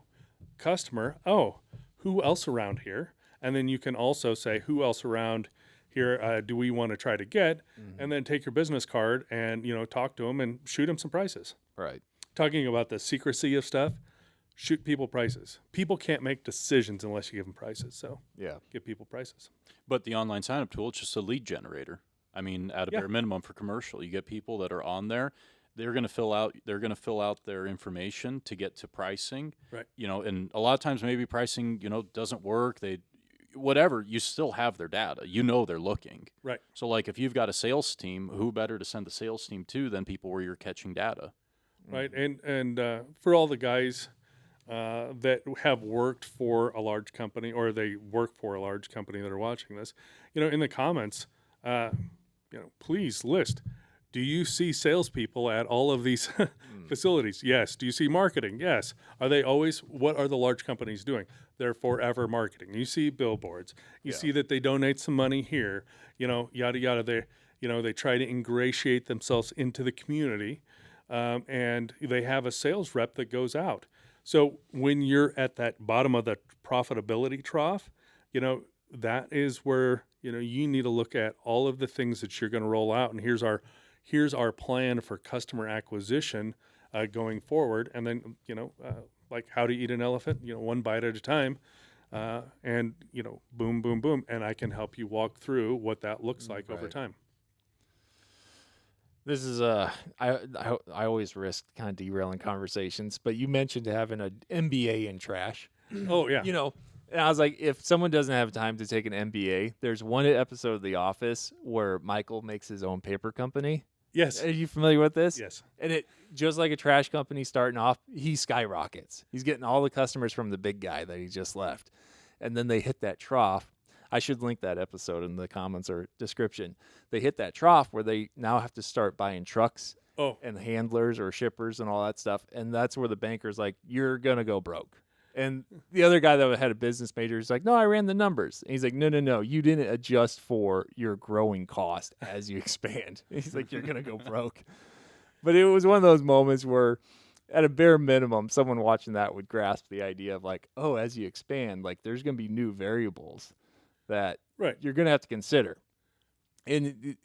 customer. Oh, who else around here? And then you can also say, who else around here do we want to try to get? And then take your business card and talk to them and shoot them some prices. Right. Talking about the secrecy of stuff, shoot people prices. People can't make decisions unless you give them prices. So Yeah. give people prices. But the online sign up tool, it's just a lead generator. I mean, at a Yeah. bare minimum for commercial, you get people that are on there. They're going to fill out their information to get to pricing. Right. And a lot of times maybe pricing, doesn't work. whatever, you still have their data. You know they're looking. Right. So, like, if you've got a sales team, who better to send the sales team to than people where you're catching data? Right. And for all the guys that have worked for a large company, or they work for a large company that are watching this, in the comments, please list. Do you see salespeople at all of these facilities? Yes. Do you see marketing? Yes. Are they always? What are the large companies doing? They're forever marketing. You see billboards. You see that they donate some money here. Yada yada. They try to ingratiate themselves into the community, and they have a sales rep that goes out. So when you're at that bottom of the profitability trough, that is where you need to look at all of the things that you're going to roll out, and here's our plan for customer acquisition going forward. And then, like how to eat an elephant, one bite at a time. And, boom, boom, boom. And I can help you walk through what that looks like over time. This is I always risk kind of derailing conversations, but you mentioned having an MBA in trash. Oh, yeah. And I was like, if someone doesn't have time to take an MBA, there's one episode of The Office where Michael makes his own paper company. Yes. Are you familiar with this? Yes. And it, just like a trash company starting off, he skyrockets. He's getting all the customers from the big guy that he just left. And then they hit that trough. I should link that episode in the comments or description. They hit that trough where they now have to start buying trucks and handlers or shippers and all that stuff. And that's where the banker's like, you're going to go broke. And the other guy that had a business major is like, no, I ran the numbers. And he's like, no, you didn't adjust for your growing cost as you expand. He's like, you're going to go broke. But it was one of those moments where, at a bare minimum, someone watching that would grasp the idea of like, oh, as you expand, like there's going to be new variables that you're going to have to consider. And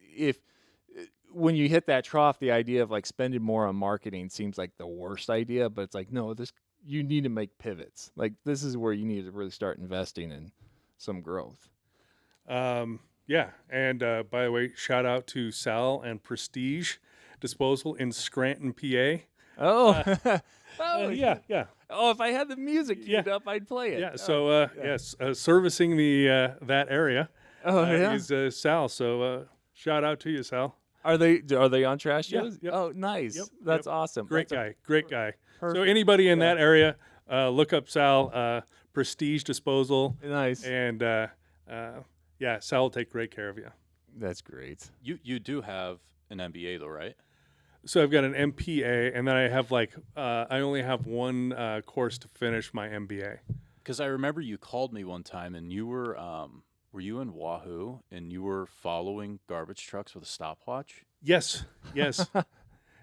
when you hit that trough, the idea of like spending more on marketing seems like the worst idea, but it's like, no, you need to make pivots. Like this is where you need to really start investing in some growth. Yeah. And by the way, shout out to Sal and Prestige Disposal in Scranton, PA. Yeah. Oh, if I had the music queued up, I'd play it. Yeah. So yes, servicing the that area is Sal. So shout out to you, Sal. Are they on trash shows? Yep. Oh, nice. That's awesome. Great That's guy. Perfect. So anybody in that area, look up Sal, Prestige Disposal. Nice. And Sal will take great care of you. That's great. You do have an MBA though, right? So I've got an MPA, and then I have I only have one course to finish my MBA. Because I remember you called me one time, and you were you in Wahoo, and you were following garbage trucks with a stopwatch? Yes. That's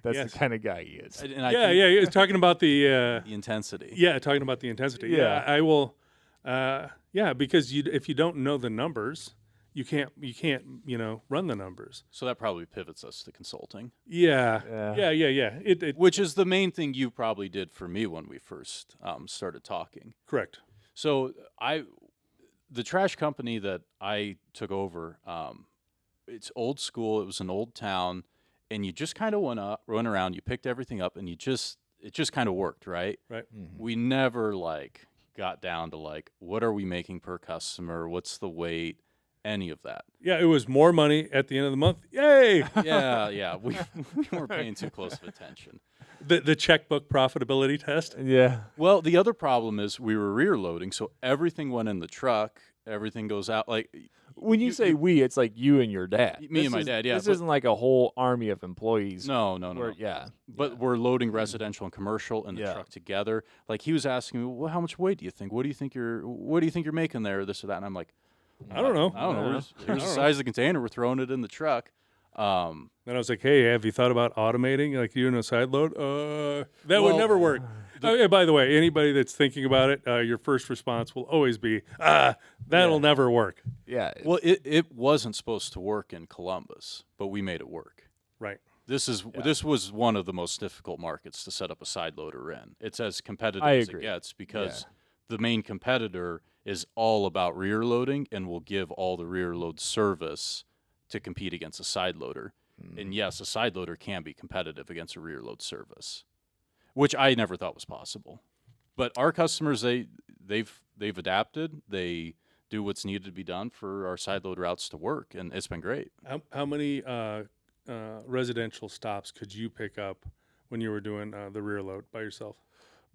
the kind of guy he is. He's talking about the intensity. Yeah, talking about the intensity. Yeah, I will. Because if you don't know the numbers, you can't run the numbers. So that probably pivots us to consulting. Yeah. Which is the main thing you probably did for me when we first started talking. Correct. So the trash company that I took over, it's old school. It was an old town, and you just kind of went around. You picked everything up, and it just kind of worked, right? Right. Mm-hmm. We never got down to what are we making per customer? What's the weight? Any of that. Yeah, it was more money at the end of the month. Yay! Yeah. We weren't paying too close of attention. The checkbook profitability test. Yeah. Well, the other problem is we were rear loading, so everything went in the truck. Everything goes out. When you say we, it's like you and your dad. Me and my dad. Yeah. This isn't like a whole army of employees. No. Yeah. But we're loading residential and commercial in the truck together. He was asking me, well, how much weight do you think? What do you think you're making there, or this or that? And I'm like, I don't know. Here's the size of the container. We're throwing it in the truck. Then I was like, hey, have you thought about automating, like you doing a side load? That would never work. By the way, anybody that's thinking about it, your first response will always be, that'll never work. Yeah. Well, it wasn't supposed to work in Columbus, but we made it work. Right. This was one of the most difficult markets to set up a side loader in. It's as competitive as it gets because the main competitor is all about rear loading and will give all the rear load service to compete against a side loader. And yes, a side loader can be competitive against a rear load service, which I never thought was possible. But our customers, they've adapted. They do what's needed to be done for our side load routes to work, and it's been great. How many residential stops could you pick up when you were doing the rear load by yourself?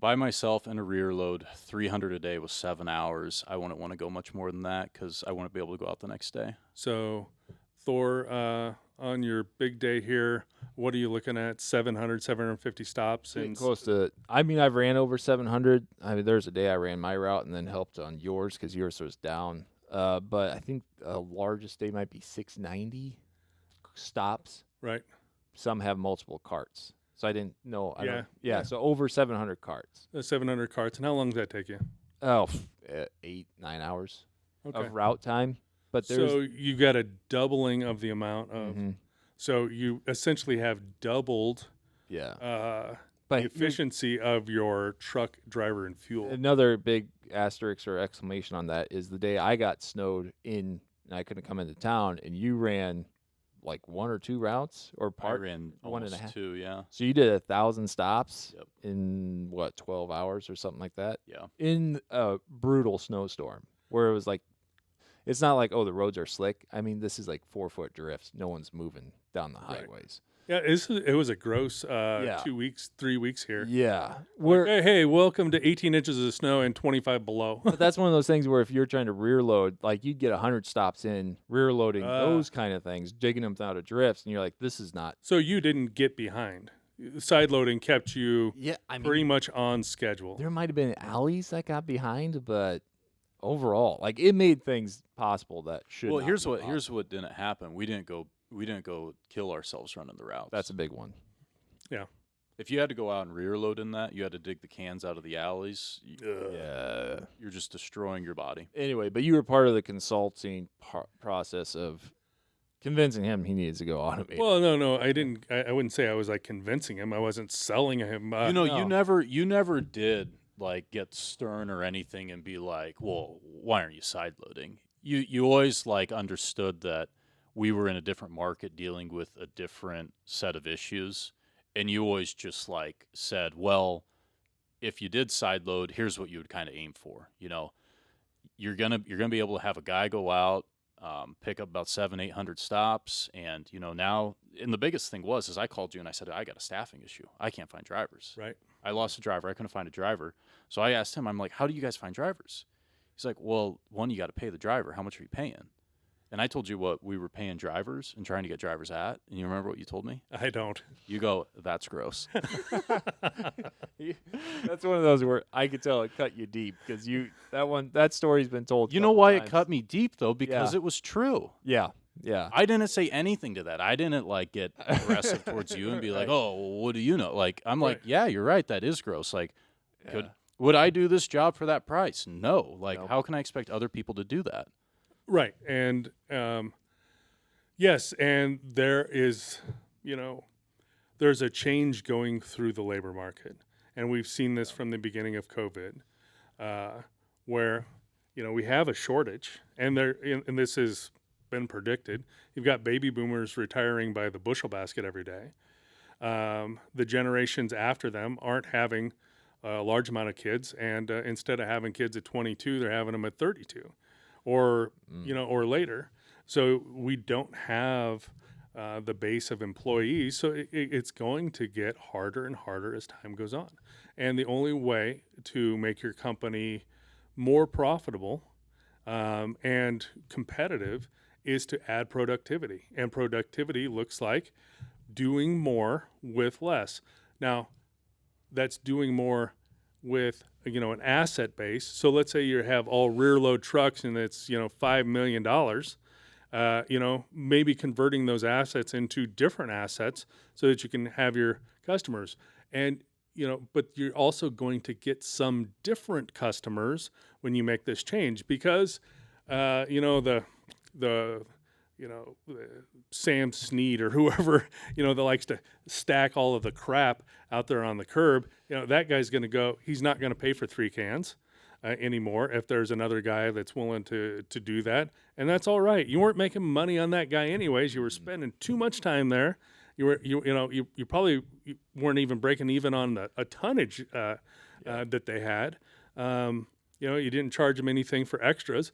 By myself in a rear load, 300 a day was 7 hours. I wouldn't want to go much more than that because I wouldn't be able to go out the next day. So, Thor, on your big day here, what are you looking at? 700, 750 stops? Getting And close to. I mean, I've ran over 700. I mean, there's a day I ran my route and then helped on yours because yours was down. But I think the largest day might be 690 stops. right. Some have multiple carts, so I didn't know. I Yeah, don't, yeah. So over 700 carts. 700 carts. And how long does that take you? Oh, 8-9 hours Okay. of route time. But there's So you got a doubling of the amount of. Mhm. So you essentially have doubled yeah. the But efficiency of your truck driver and fuel. another big asterisk or exclamation on that is the day I got snowed in and I couldn't come into town, and you ran like 1 or 2 routes or I part. ran 1.5. almost 2, yeah. So you did 1,000 stops Yep. in what, 12 hours or something like that Yeah. in a brutal snowstorm where it was like, it's not like, oh, the roads are slick. I mean, this is like 4-foot drifts. No one's moving down the Right. highways. Yeah, it was a gross Yeah. 2 weeks, 3 weeks here. Yeah. Like, hey, welcome to 18 inches of snow and 25 below. But that's one of those things where if you're trying to rear load, like you'd get 100 stops in rear loading those kind of things, jigging them out of drifts, and you're like, this is not. So you didn't get behind. Side loading kept you Yeah, I pretty much on schedule. there might have been alleys that got behind, but overall, like it made things possible that should. Well, not here's be what possible. what didn't happen. We didn't go kill ourselves running the routes. That's a big one. If you had to go out and rear load in that, you had to dig the cans out of the alleys. Yeah. You're just destroying your body. Anyway, but you were part of the consulting process of convincing him he needs to go automate. Well, no, I didn't. I wouldn't say I was like convincing him. I wasn't selling him. You no. you never did like get stern or anything and be like, well, why aren't you side loading? You always like understood that we were in a different market dealing with a different set of issues, and you always just like said, well, if you did side load, here's what you would kind of aim for. You're gonna be able to have a guy go out, pick up about 700-800 stops, and now. And the biggest thing is I called you and I said, I got a staffing issue. I can't find drivers. right. I lost a driver. I couldn't find a driver. So I asked him, I'm like, how do you guys find drivers? He's like, well, one, you got to pay the driver. How much are you paying? And I told you what we were paying drivers and trying to get drivers at. And you remember what you told me? I don't. You go, that's gross. That's one of those where I could tell it cut you deep because that story's been told. You know why it cut me deep, though? Because Yeah. it was true. Yeah, yeah. I didn't say anything to that. I didn't like get aggressive towards you and be like, Right. oh, well, what do you know? Like, I'm like, Right. yeah, you're right. That is gross. Like, Yeah. would I do this job for that price? No. Like, Nope. how can I expect other people to do that? Right. And yes, and there is, there's a change going through the labor market. And we've seen this from the beginning of COVID, where, we have a shortage, and and this has been predicted. You've got baby boomers retiring by the bushel basket every day. The generations after them aren't having a large amount of kids, and instead of having kids at 22, they're having them at 32, or or later. So we don't have the base of employees. So it's going to get harder and harder as time goes on. And the only way to make your company more profitable and competitive is to add productivity. And productivity looks like doing more with less. Now, that's doing more with an asset base. So let's say you have all rear load trucks and it's $5 million. Maybe converting those assets into different assets so that you can have your customers. And but you're also going to get some different customers when you make this change because the Sam Snead or whoever, that likes to stack all of the crap out there on the curb, that guy's going to go, he's not going to pay for 3 cans anymore if there's another guy that's willing to do that. And that's all right. You weren't making money on that guy anyways. You were spending too much time there. You probably weren't even breaking even on a tonnage that they had. You didn't charge them anything for extras.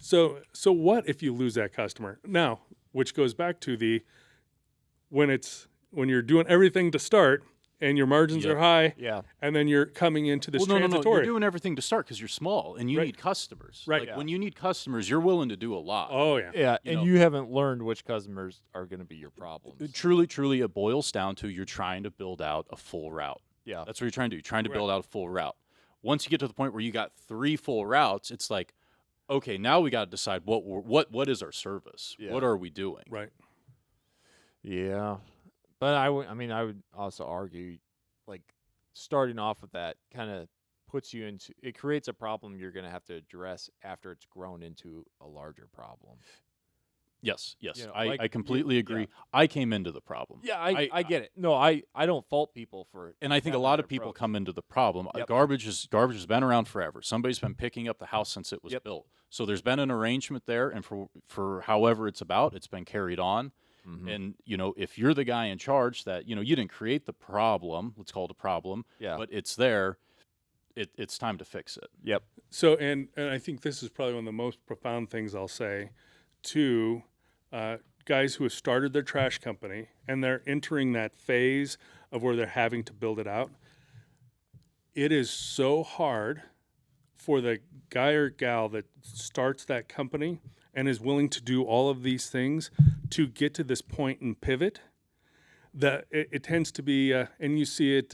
So what if you lose that customer? Now, which goes back to when you're doing everything to start and your margins Yep. are high, Yeah. and then you're coming into this No. transitory. You're doing everything to start because you're small and you Right. need customers. Right. Like Yeah. when you need customers, you're willing to do a lot. Oh yeah. Yeah, You and know- you haven't learned which customers are going to be your problems. Truly, it boils down to you're trying to build out a full route. Yeah. That's what you're trying to do. You're trying to Right. build out a full route. Once you get to the point where you got 3 full routes, it's like, okay, now we got to decide what is our service? Yeah. What are we doing? Right. Yeah. But I would also argue, like, starting off with that kind of puts you into, it creates a problem you're going to have to address after it's grown into a larger problem. Yes. You know, I like, completely yeah. agree. I came into the problem. Yeah, I get it. No, I don't fault people for And I think a having lot that of people approach. come into the problem. Yep. Garbage has been around forever. Somebody's been picking up the house since it was Yep. built. So there's been an arrangement there, and for however it's about, it's been carried on. Mhm. And if you're the guy in charge, that you didn't create the problem. Let's call it a problem. Yeah. But it's there. It's time to fix it. Yep. So, and I think this is probably one of the most profound things I'll say to guys who have started their trash company and they're entering that phase of where they're having to build it out. It is so hard for the guy or gal that starts that company and is willing to do all of these things to get to this point and pivot. That it tends to be, and you see it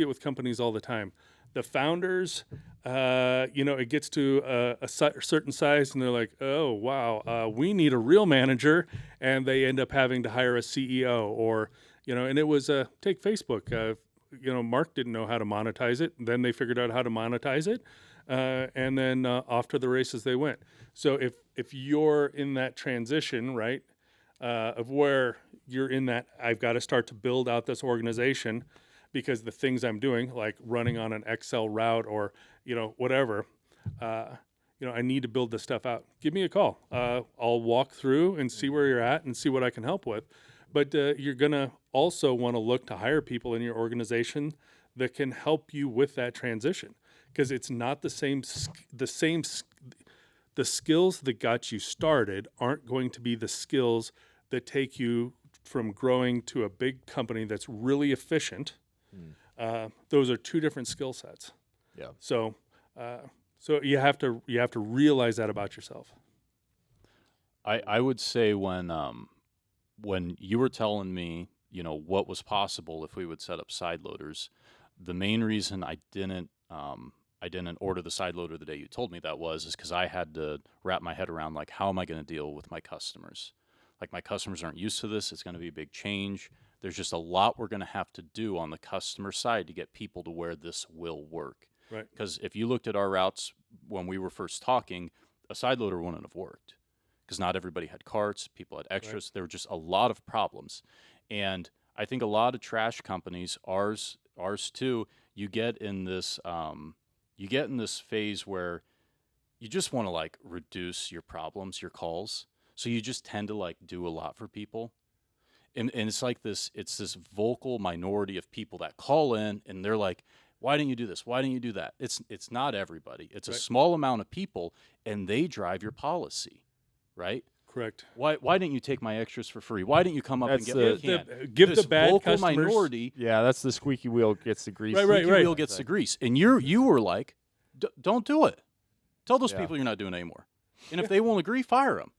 with companies all the time. The founders, it gets to a certain size, and they're like, "Oh wow, we need a real manager," and they end up having to hire a CEO, or and it was take Facebook. Mark didn't know how to monetize it. Then they figured out how to monetize it, and then off to the races they went. So if you're in that transition, right, of where you're in that, I've got to start to build out this organization. Because the things I'm doing, like running on an Excel route or whatever, I need to build this stuff out. Give me a call. I'll walk through and see where you're at and see what I can help with. But you're gonna also want to look to hire people in your organization that can help you with that transition, because it's not the same. The skills that got you started aren't going to be the skills that take you from growing to a big company that's really efficient. Those are two different skill sets. Yeah. So you have to realize that about yourself. I would say when you were telling me, what was possible if we would set up side loaders, the main reason I didn't order the side loader the day you told me that is because I had to wrap my head around, like, how am I going to deal with my customers? Like, my customers aren't used to this. It's going to be a big change. There's just a lot we're going to have to do on the customer side to get people to where this will work. Right. Because if you looked at our routes when we were first talking, a side loader wouldn't have worked because not everybody had carts, people had extras. Right. There were just a lot of problems. And I think a lot of trash companies, ours too, you get in this phase where you just want to, like, reduce your problems, your calls. So you just tend to, like, do a lot for people. And it's like this vocal minority of people that call in and they're like, why didn't you do this? Why didn't you do that? It's not everybody. It's right. a small amount of people, and they drive your policy, right? Correct. Why didn't you take my extras for free? Why didn't you come up That's and get my can? Give This the bad vocal customers minority. Yeah, that's the squeaky wheel gets the grease. Right, Squeaky wheel gets the grease. And you were like, don't do it. Tell those people you're not doing it anymore. And if they won't agree, fire them.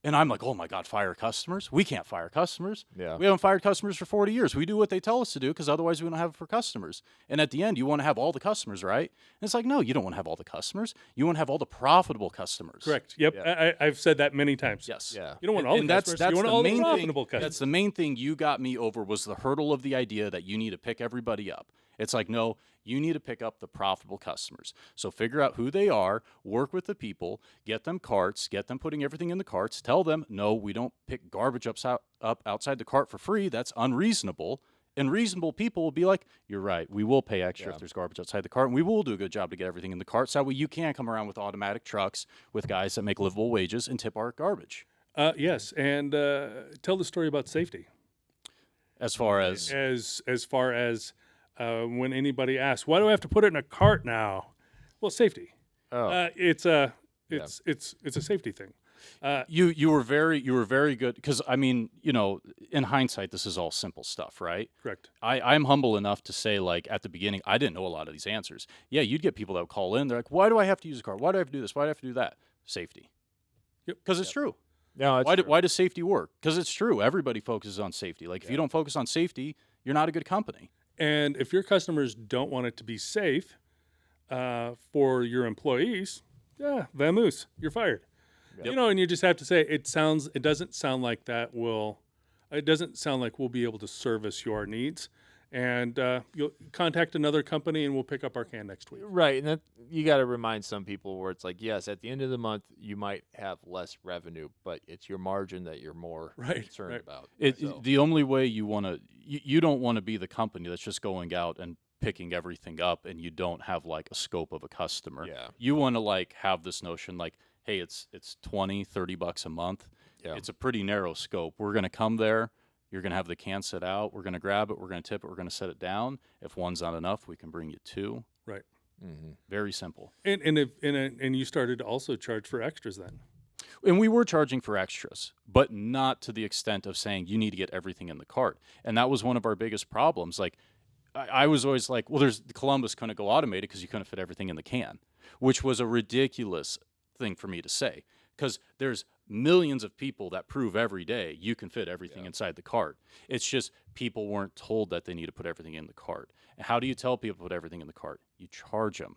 And I'm like, oh my God, fire customers? We can't fire customers. Yeah. We haven't fired customers for 40 years. We do what they tell us to do because otherwise we don't have it for customers. And at the end, you want to have all the customers, right? And it's like, no, you don't want to have all the customers. You want to have all the profitable customers. Correct. Yep. Yeah. I've said that many times. Yes. Yeah. You don't want all the customers. That's you want the all the main profitable thing. customers. That's the main thing you got me over, was the hurdle of the idea that you need to pick everybody up. It's like, no, you need to pick up the profitable customers. So figure out who they are, work with the people, get them carts, get them putting everything in the carts, tell them, no, we don't pick garbage up outside the cart for free. That's unreasonable. And reasonable people will be like, you're right, we will pay extra if there's garbage outside the cart, and we will do a good job to get everything in the cart. So that way you can come around with automatic trucks with guys that make livable wages and tip our garbage. Yes, and tell the story about safety. As far as when anybody asks, why do I have to put it in a cart now? Well, safety. Oh. It's it's a safety thing. You were very good because I mean, in hindsight, this is all simple stuff, right? Correct. I'm humble enough to say, like, at the beginning, I didn't know a lot of these answers. Yeah, you'd get people that would call in. They're like, why do I have to use a car? Why do I have to do this? Why do I have to do that? Safety. Yep. Because it's true. No, it's Why does safety work? Because it's true. Everybody focuses on safety. Like, if you don't focus on safety, you're not a good company. And if your customers don't want it to be safe for your employees, vamoose, you're fired. Yep. And you just have to say it doesn't sound like we'll be able to service your needs. And you'll contact another company and we'll pick up our can next week. Right, and that, you got to remind some people where it's like, yes, at the end of the month you might have less revenue, but it's your margin that you're more concerned about. The only way you don't want to be the company that's just going out and picking everything up and you don't have like a scope of a customer. Yeah. You want to like have this notion like, hey, it's $20-$30 a month. Yeah. It's a pretty narrow scope. We're going to come there. You're going to have the can set out. We're going to grab it. We're going to tip it. We're going to set it down. If one's not enough, we can bring you two. Right. Mm-hmm. Very simple. And you started to also charge for extras then. And we were charging for extras, but not to the extent of saying you need to get everything in the cart. And that was one of our biggest problems. Like, I was always like, well, Columbus couldn't go automated because you couldn't fit everything in the can, which was a ridiculous thing for me to say because there's millions of people that prove every day you can fit everything inside the cart. It's just people weren't told that they need to put everything in the cart. And how do you tell people to put everything in the cart? You charge them.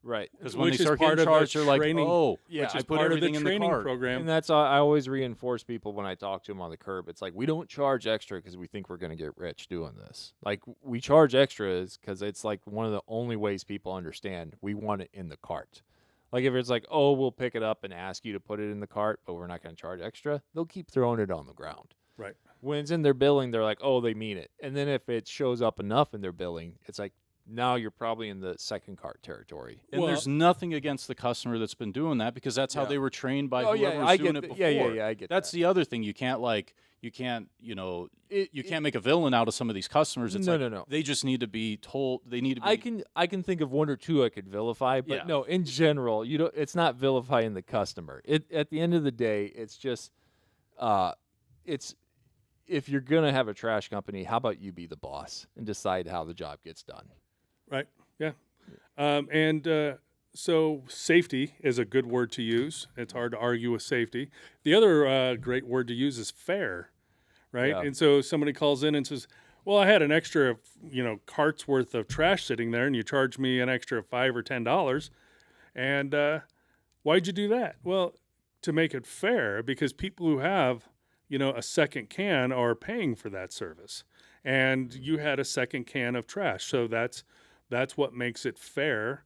Right. Because when they start getting charged, they're like, oh, which I is put part of the everything in the training cart. program. And that's I always reinforce people when I talk to them on the curb. It's like, we don't charge extra because we think we're going to get rich doing this. Like, we charge extras because it's like one of the only ways people understand we want it in the cart. Like, if it's like, oh, we'll pick it up and ask you to put it in the cart, but we're not going to charge extra, they'll keep throwing it on the ground. Right. When it's in their billing, they're like, oh, they mean it. And then if it shows up enough in their billing, it's like, now you're probably in the second cart territory. And there's nothing against the customer that's been doing that because that's how they were trained by whoever was doing it before. Yeah, I get that's that. the other thing. You can't make a villain out of some of these customers. It's No. They just need to be told. They need to be. I can think of one or two I could vilify, but no, in general, it's not vilifying the customer. At the end of the day, it's just it's if you're gonna have a trash company, how about you be the boss and decide how the job gets done? Right. Yeah. So safety is a good word to use. It's hard to argue with safety. The other great word to use is fair, right? Yeah. And so somebody calls in and says, well, I had an extra, cart's worth of trash sitting there and you charged me an extra $5 or $10. And why'd you do that? Well, to make it fair, because people who have, a second can are paying for that service. And you had a second can of trash. So that's what makes it fair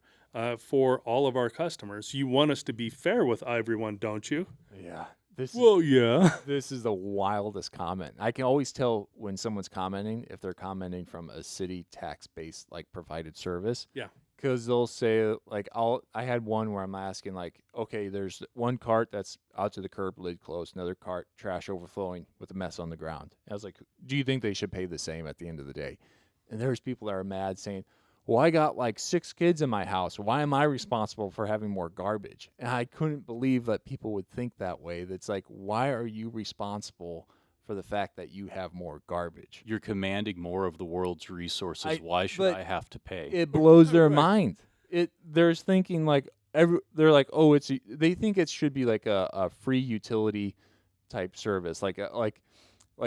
for all of our customers. You want us to be fair with everyone, don't you? Yeah. Yeah. This is the wildest comment. I can always tell when someone's commenting if they're commenting from a city tax-based provided service. Yeah. Because they'll say I had one where I'm asking okay, there's one cart that's out to the curb, lid closed, another cart, trash overflowing with a mess on the ground. And I was like, do you think they should pay the same at the end of the day? And there's people that are mad saying, well, I got 6 kids in my house. Why am I responsible for having more garbage? And I couldn't believe that people would think that way. That's like, why are you responsible for the fact that you have more garbage? You're commanding more of the world's resources. Why should I have to pay? It blows their mind. They're thinking they're like, oh, they think it should be like a free utility type service, like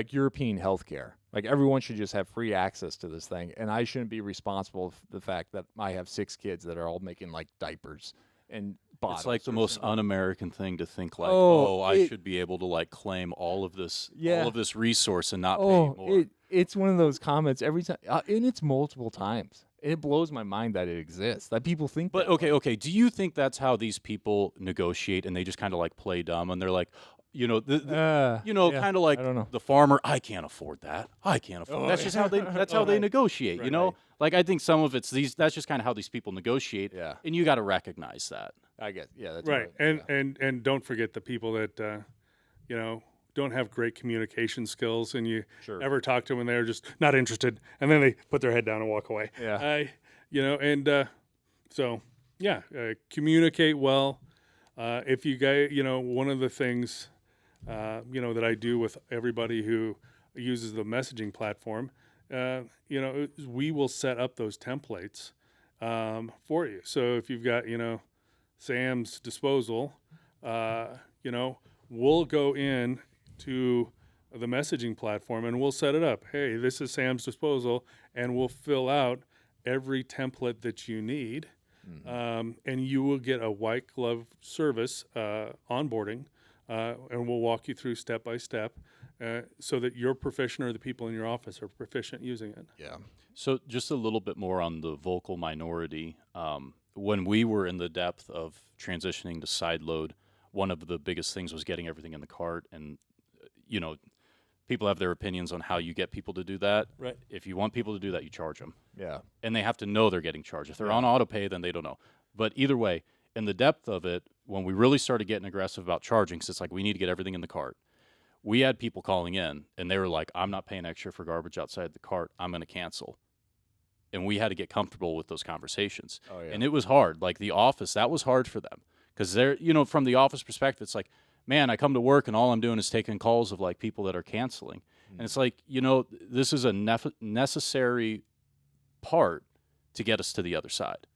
European healthcare. Like everyone should just have free access to this thing, and I shouldn't be responsible for the fact that I have 6 kids that are all making diapers and bottles. It's like the most un-American thing to think I should be able to claim all of this resource and not pay more. It's one of those comments every time, and it's multiple times. It blows my mind that it exists, that people think But that. okay. Do you think that's how these people negotiate and they just kind of play dumb and they're like, kind of like I don't know. the farmer, I can't afford that. I can't afford. That's just how they negotiate. Right. I think some of it's that's just kind of how these people negotiate. Yeah. And you got to recognize that. I get, that's Right. what And don't forget the people that, don't have great communication skills and you ever talk to them and they're just not interested. And then they put their head down and walk away. Yeah. Communicate well. If you guys, one of the things, that I do with everybody who uses the messaging platform, is we will set up those templates for you. So if you've got, Sam's disposal, we'll go in to the messaging platform and we'll set it up. Hey, this is Sam's disposal, and we'll fill out every template that you need. And you will get a white glove service onboarding, and we'll walk you through step by step so that you're proficient or the people in your office are proficient using it. Yeah. So just a little bit more on the vocal minority. When we were in the depth of transitioning to side load, one of the biggest things was getting everything in the cart. And, people have their opinions on how you get people to do that. Right. If you want people to do that, you charge them. Yeah. And they have to know they're getting charged. If they're on auto pay, then they don't know. But either way, in the depth of it, when we really started getting aggressive about charging, because it's like we need to get everything in the cart, we had people calling in, and they were like, I'm not paying extra for garbage outside the cart. I'm going to cancel. And we had to get comfortable with those conversations. Oh, yeah. And it was hard. Like the office, that was hard for them. Because they're, from the office perspective, it's like, man, I come to work and all I'm doing is taking calls of like people that are canceling. And it's like, this is a necessary part to get us to the other side.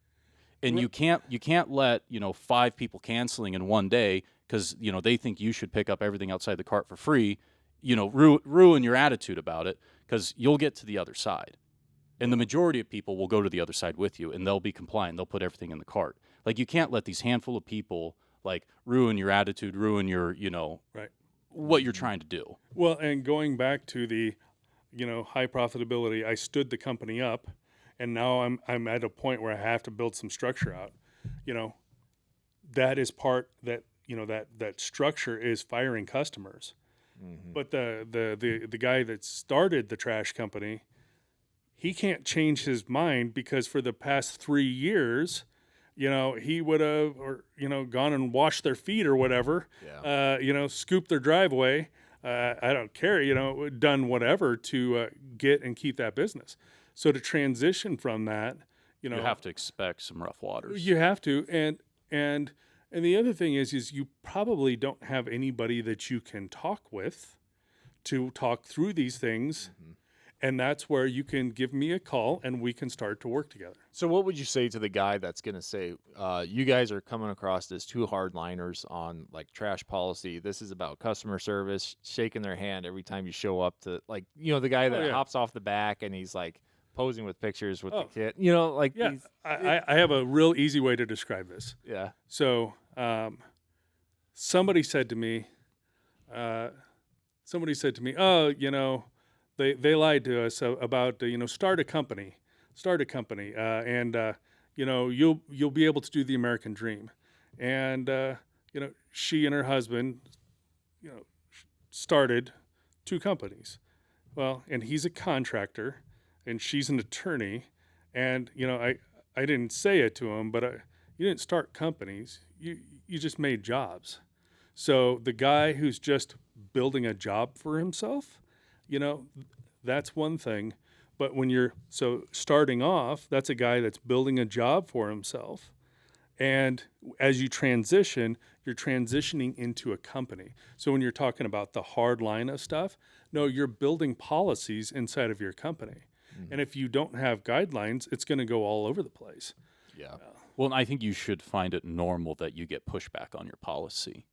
And you can't let, 5 people canceling in one day because, they think you should pick up everything outside the cart for free, ruin your attitude about it, because you'll get to the other side. And the majority of people will go to the other side with you, and they'll be compliant. They'll put everything in the cart. Like, you can't let these handful of people, like, ruin your attitude, ruin your, Right. what you're trying to do. Well, and going back to the, high profitability, I stood the company up, and now I'm at a point where I have to build some structure out. That is part that, that structure is firing customers. But the guy that started the trash company, he can't change his mind because for the past 3 years, he would have, gone and washed their feet or whatever, scooped their driveway. I don't care, done whatever to get and keep that business. So to transition from that, You have to expect some rough waters. you have to. And the other thing is you probably don't have anybody that you can talk with to talk through these things. And that's where you can give me a call and we can start to work together. So what would you say to the guy that's going to say, you guys are coming across as 2 hardliners on like trash policy. This is about customer service, shaking their hand every time you show up to, like, the guy that hops off the back and he's like posing with pictures with the kid, Yeah, I have a real easy way to describe this. Yeah. So somebody said to me, oh, they lied to us about start a company, and you'll be able to do the American dream. And she and her husband started 2 companies. Well, and he's a contractor and she's an attorney, and I didn't say it to him, but you didn't start companies, you just made jobs. So the guy who's just building a job for himself, that's one thing. But when you're starting off, that's a guy that's building a job for himself. And as you transition, you're transitioning into a company. So when you're talking about the hard line of stuff, no, you're building policies inside of your company. And if you don't have guidelines, it's going to go all over the place. Yeah. Well, and I think you should find it normal that you get pushback on your policy.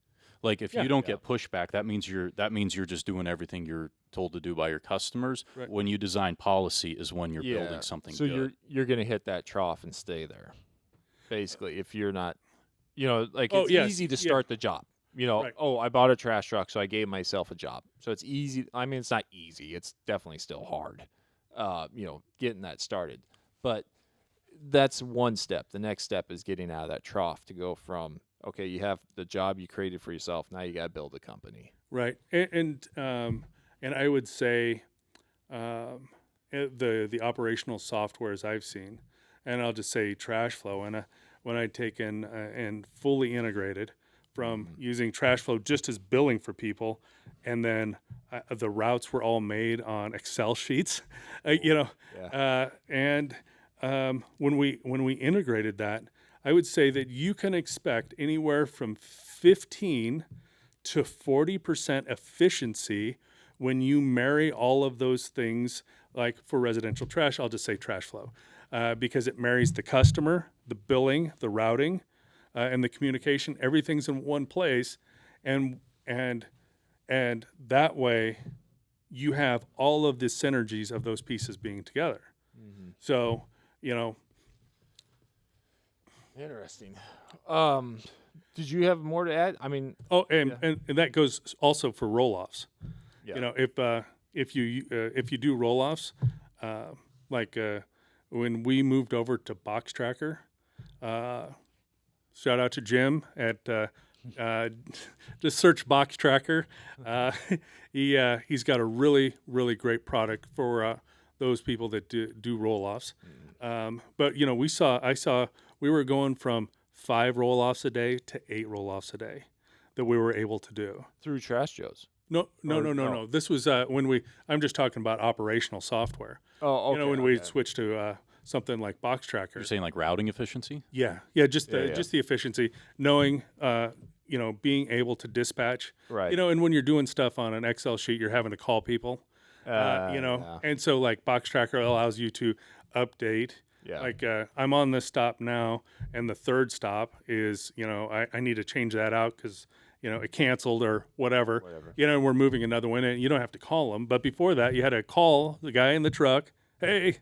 Like if you don't get pushback, that means you're just doing everything you're told to do by your customers. Right. When you design policy is when you're building something so good. you're going to hit that trough and stay there. Basically, if you're not, it's easy to start the job. Right. Oh, I bought a trash truck, so I gave myself a job. So it's easy. I mean, it's not easy. It's definitely still hard, getting that started. But that's one step. The next step is getting out of that trough to go from, okay, you have the job you created for yourself. Now you got to build a company. Right. And I would say the operational softwares I've seen, and I'll just say trash flow, and when I take in and fully integrated from using trash flow just as billing for people, and then the routes were all made on Excel sheets, and when we integrated that, I would say that you can expect anywhere from 15 to 40% efficiency when you marry all of those things. Like for residential trash, I'll just say trash flow, because it marries the customer, the billing, the routing, and the communication. Everything's in one place, and and and that way you have all of the synergies of those pieces being together. So, you know, Interesting. Did you have more to add? I mean, oh, and that goes also for roll-offs. yeah. You know, if you do roll-offs, like when we moved over to Box Tracker, shout out to Jim at just search Box Tracker. He's got a really great product for those people that do roll-offs. But you know, we were going from 5 roll-offs a day to 8 roll-offs a day that we were able to do. Through Trash Joe's. No. This was when I'm just talking about operational software. Oh, okay. You know, when we switched to something like Box Tracker. You're saying like routing efficiency? Yeah, just the efficiency, knowing, you know, being able to dispatch. Right. You know, and when you're doing stuff on an Excel sheet, you're having to call people. You know, and so like Box Tracker allows you to update. Yeah. Like I'm on this stop now, and the third stop is, you know, I need to change that out because, you know, it canceled or whatever. You know, we're moving another one, and you don't have to call them. But before that, you had to call the guy in the truck. Hey,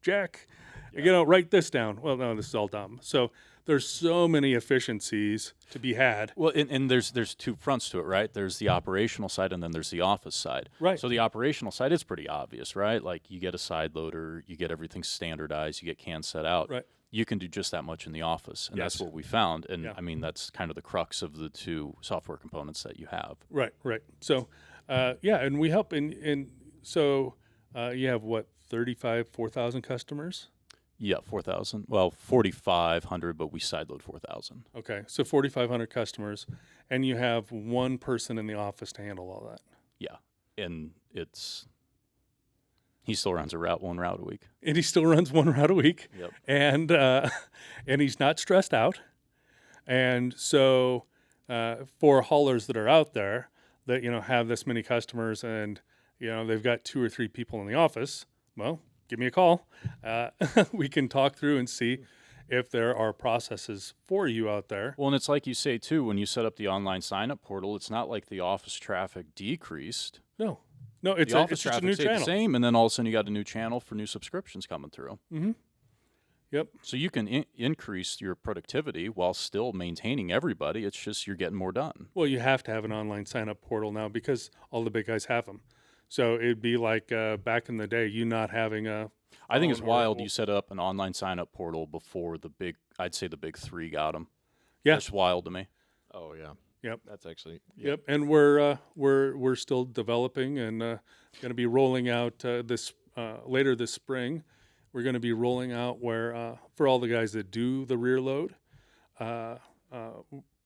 Jack, you know, write this down. Well, no, this is all dumb. So there's so many efficiencies to be had. Well, and there's 2 fronts to it, right? There's the operational side, and then there's the office side. Right. So the operational side is pretty obvious, right? Like you get a side loader, you get everything standardized, you get cans set out. Right. You can do just that much in the office, and that's Yes. what we found. And Yeah. I mean, that's kind of the crux of the 2 software components that you have. Right. So, yeah, and we help so you have what, 4,000 customers? Yeah, 4,000. Well, 4,500, but we sideload 4,000. Okay, so 4,500 customers, and you have one person in the office to handle all that. Yeah, and he still runs one route a week. And he still runs one route a week. Yep. And he's not stressed out. And so for haulers that are out there that, you know, have this many customers and, you know, they've got 2 or 3 people in the office, well, give me a call. We can talk through and see if there are processes for you out there. Well, and it's like you say, too, when you set up the online sign-up portal, it's not like the office traffic decreased. No, The it's office just a traffic new stayed channel. the same, and then all of a sudden you got a new channel for new subscriptions coming through. Mm-hmm. Yep. So you can increase your productivity while still maintaining everybody. It's just you're getting more done. Well, you have to have an online sign-up portal now because all the big guys have them. So it'd be like back in the day, you not having a. I think it's phone or- wild you set up an online sign-up portal before I'd say the big 3 got them. Yeah. That's wild to me. Oh, yeah. Yep. That's actually. Yep. And we're still developing and going to be rolling out this later this spring. We're going to be rolling out where for all the guys that do the rear load,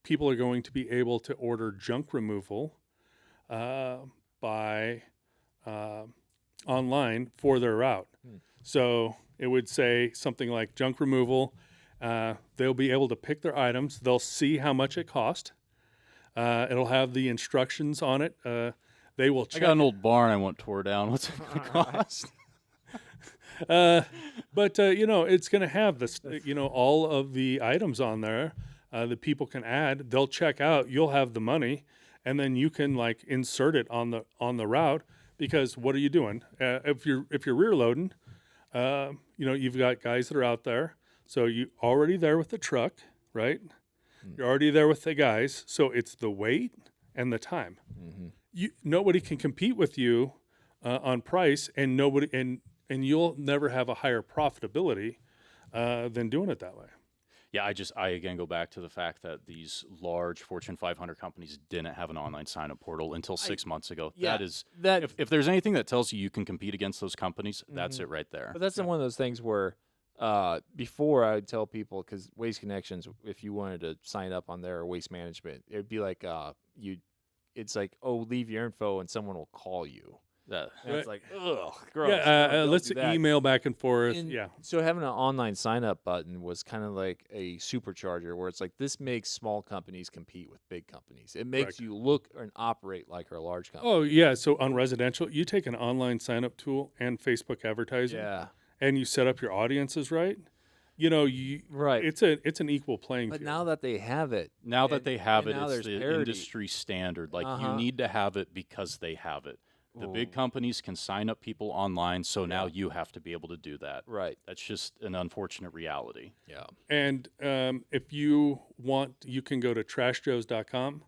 people are going to be able to order junk removal by online for their route. So it would say something like junk removal. They'll be able to pick their items. They'll see how much it cost. It'll have the instructions on it. They will I check. got an old barn I want tore down. What's it going to cost? But you know, it's going to have this, you know, all of the items on there that people can add. They'll check out. You'll have the money, and then you can like insert it on the route. Because what are you doing? If you're rear loading, you know, you've got guys that are out there. So you already there with the truck, right? You're already there with the guys. So it's the weight and the time. Nobody can compete with you on price, and and you'll never have a higher profitability than doing it that way. Yeah, I again go back to the fact that these large Fortune 500 companies didn't have an online sign-up portal until 6 months ago. yeah, That is, if there's anything that tells you can compete against those companies, that's it right there. But that's one of those things where before I would tell people, because Waste Connections, if you wanted to sign up on their waste management, it'd be like it's like, oh, leave your info and someone will call you. Yeah. And it's Right. like, ugh, gross. Yeah, don't let's do that. email back and forth. And Yeah, so having an online sign up button was kind of like a supercharger where it's like this makes small companies compete with big companies. It makes Correct. you look and operate like a large company. Oh yeah. So on residential, you take an online sign up tool and Facebook advertising, Yeah. and you set up your audiences right. Right. it's an equal playing But field. now that they have it, Now that and- they have and it, now it's there's the parity. industry standard. Like, you Uh-huh. need to have it because they have it. The big companies can sign up people online, so now you have to be able to do that. Right. That's just an unfortunate reality. Yeah. And if you want, you can go to trashjoes.com.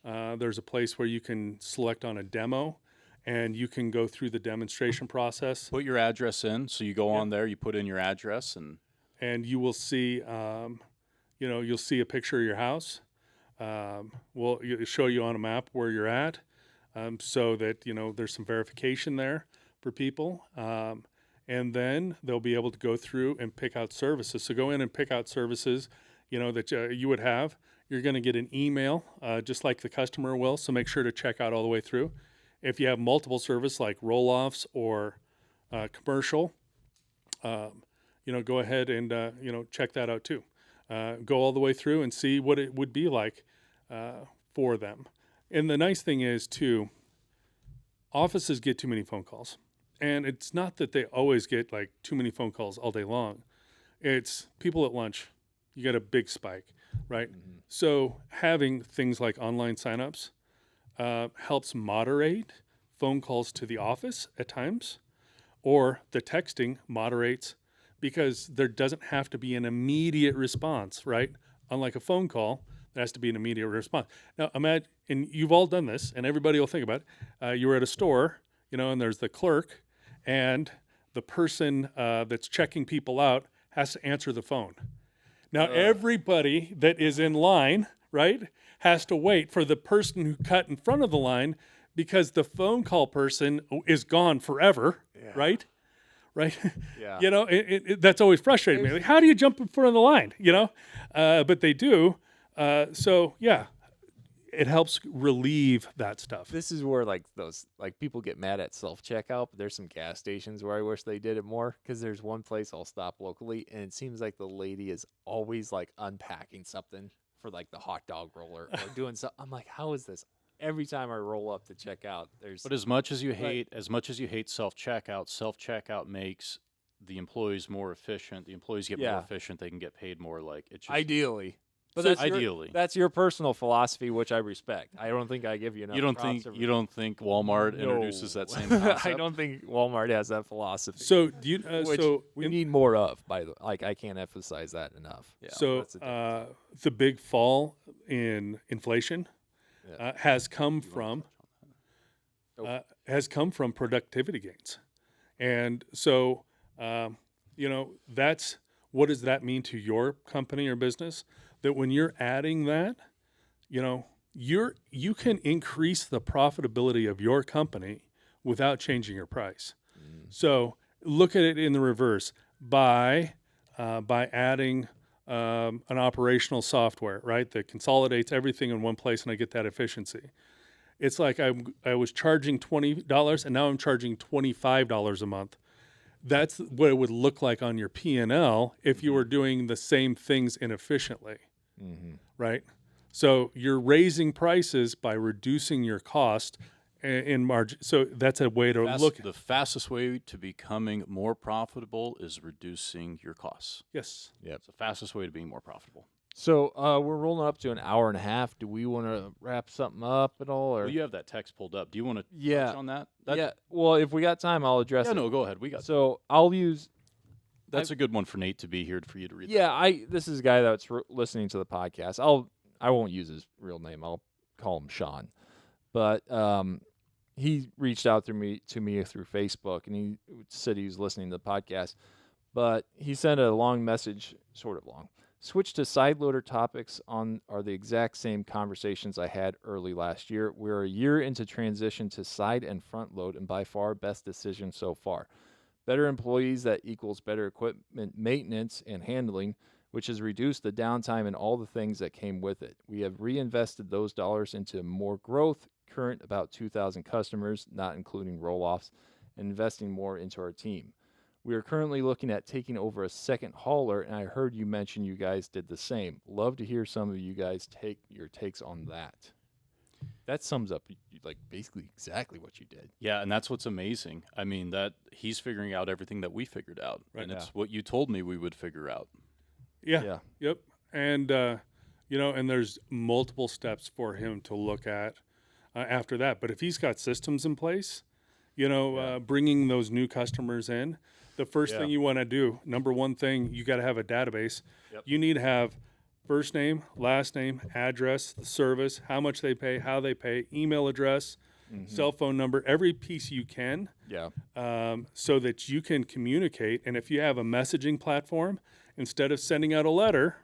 There's a place where you can select on a demo, and you can go through the demonstration process, Put your address in. So you go on there, you put in your address, and and you will see, you'll see a picture of your house. We'll show you on a map where you're at, so that there's some verification there for people. And then they'll be able to go through and pick out services. So go in and pick out services, that you would have. You're going to get an email, just like the customer will. So make sure to check out all the way through. If you have multiple service like roll-offs or commercial, go ahead and check that out too. Go all the way through and see what it would be like for them. And the nice thing is too, offices get too many phone calls. And it's not that they always get like too many phone calls all day long. It's people at lunch. You get a big spike, right? Mm-hmm. So having things like online signups helps moderate phone calls to the office at times, or the texting moderates because there doesn't have to be an immediate response, right? Unlike a phone call, there has to be an immediate response. Now, imagine, and you've all done this, and everybody will think about it. You were at a store, and there's the clerk, and the person that's checking people out has to answer the phone. Now, everybody that is in line, right, has to wait for the person who cut in front of the line because the phone call person is gone forever, right? Right? Yeah. That's always frustrating me. Like, how do you jump in front of the line, But they do. So, yeah, it helps relieve that stuff. This is where those people get mad at self checkout, but there's some gas stations where I wish they did it more because there's one place I'll stop locally and it seems like the lady is always unpacking something for the hot dog roller or doing something. I'm like, how is this? Every time I roll up to check out, there's But as much as you hate self-checkout makes the employees more efficient. The employees get more efficient. They can get paid more. It's just ideally. But So that's ideally. that's your personal philosophy, which I respect. I don't think I give you enough. you don't props think or- you don't think Walmart No. introduces that same concept? I don't think Walmart has that philosophy. So, do you, which we need more of. By the I can't emphasize that enough. Yeah. So that's a the big fall in inflation has come from productivity gains, and so that's what does that mean to your company or business? That when you're adding that, you can increase the profitability of your company without changing your price. So look at it in the reverse by adding an operational software, right, that consolidates everything in one place, and I get that efficiency. It's like I was charging $20, and now I'm charging $25 a month. That's what it would look like on your P&L if you were doing the same things inefficiently, right? So you're raising prices by reducing your cost in margin. So that's a way to look. The fastest way to becoming more profitable is reducing your costs. Yes. It's the fastest way to being more profitable. So we're rolling up to an hour and a half. Do we want to wrap something up at all? Or Well, you have that text pulled up. Do you want to Yeah. touch on that? yeah. Well, if we got time, I'll address Yeah, it. no, go ahead. We got So I'll use. that's a good one for Nate to be here for you to read. Yeah, this is a guy that's listening to the podcast. I won't use his real name. I'll call him Sean. But he reached out to me through Facebook, and he said he was listening to the podcast. But he sent a long message, sort of long. Switch to side loader topics are the exact same conversations I had early last year. We're a year into transition to side and front load, and by far best decision so far. Better employees, that equals better equipment maintenance and handling. which has reduced the downtime and all the things that came with it. We have reinvested those dollars into more growth, current about 2,000 customers, not including roll-offs, and investing more into our team. We are currently looking at taking over a second hauler, and I heard you mention you guys did the same. Love to hear some of you guys take your takes on that. That sums up like basically exactly what you did. Yeah, and that's what's amazing. I mean, that he's figuring out everything that we figured out, Right. and it's what you told me we would figure out. Yeah. Yep. And, and there's multiple steps for him to look at after that. But if he's got systems in place, bringing those new customers in, the first thing you want to do, number one thing, you got to have a database. Yep. You need to have first name, last name, address, the service, how much they pay, how they pay, email address, cell phone number, every piece you can. Yeah. So that you can communicate. And if you have a messaging platform, instead of sending out a letter,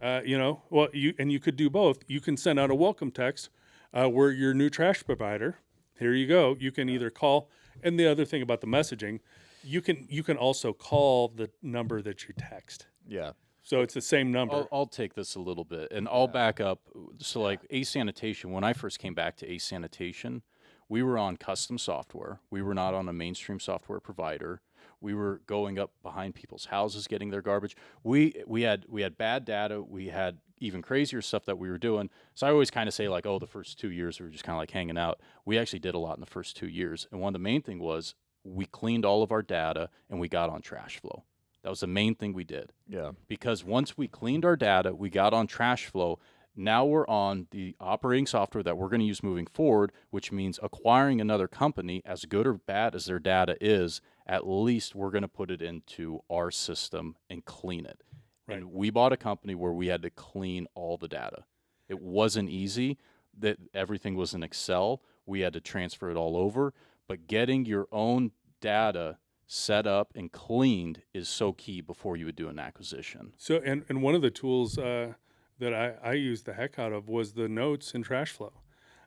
you could do both. You can send out a welcome text. We're your new trash provider. Here you go. You can either call, and the other thing about the messaging, you can also call the number that you text. Yeah. So it's the same number. I'll take this a little bit, and I'll back up. So, like Sanitation, when I first came back to Sanitation, we were on custom software. We were not on a mainstream software provider. We were going up behind people's houses, getting their garbage. We had bad data. We had even crazier stuff that we were doing. So I always kind of say like, oh, the first 2 years we were just kind of like hanging out. We actually did a lot in the first 2 years, and one of the main thing was we cleaned all of our data and we got on trash flow. That was the main thing we did. Yeah. Because once we cleaned our data, we got on trash flow. Now we're on the operating software that we're going to use moving forward, which means acquiring another company, as good or bad as their data is, at least we're going to put it into our system and clean it. Right. And we bought a company where we had to clean all the data. It wasn't easy. That everything was in Excel. We had to transfer it all over. But getting your own data set up and cleaned is so key before you would do an acquisition. So, and one of the tools that I used the heck out of was the notes in TrashFlow.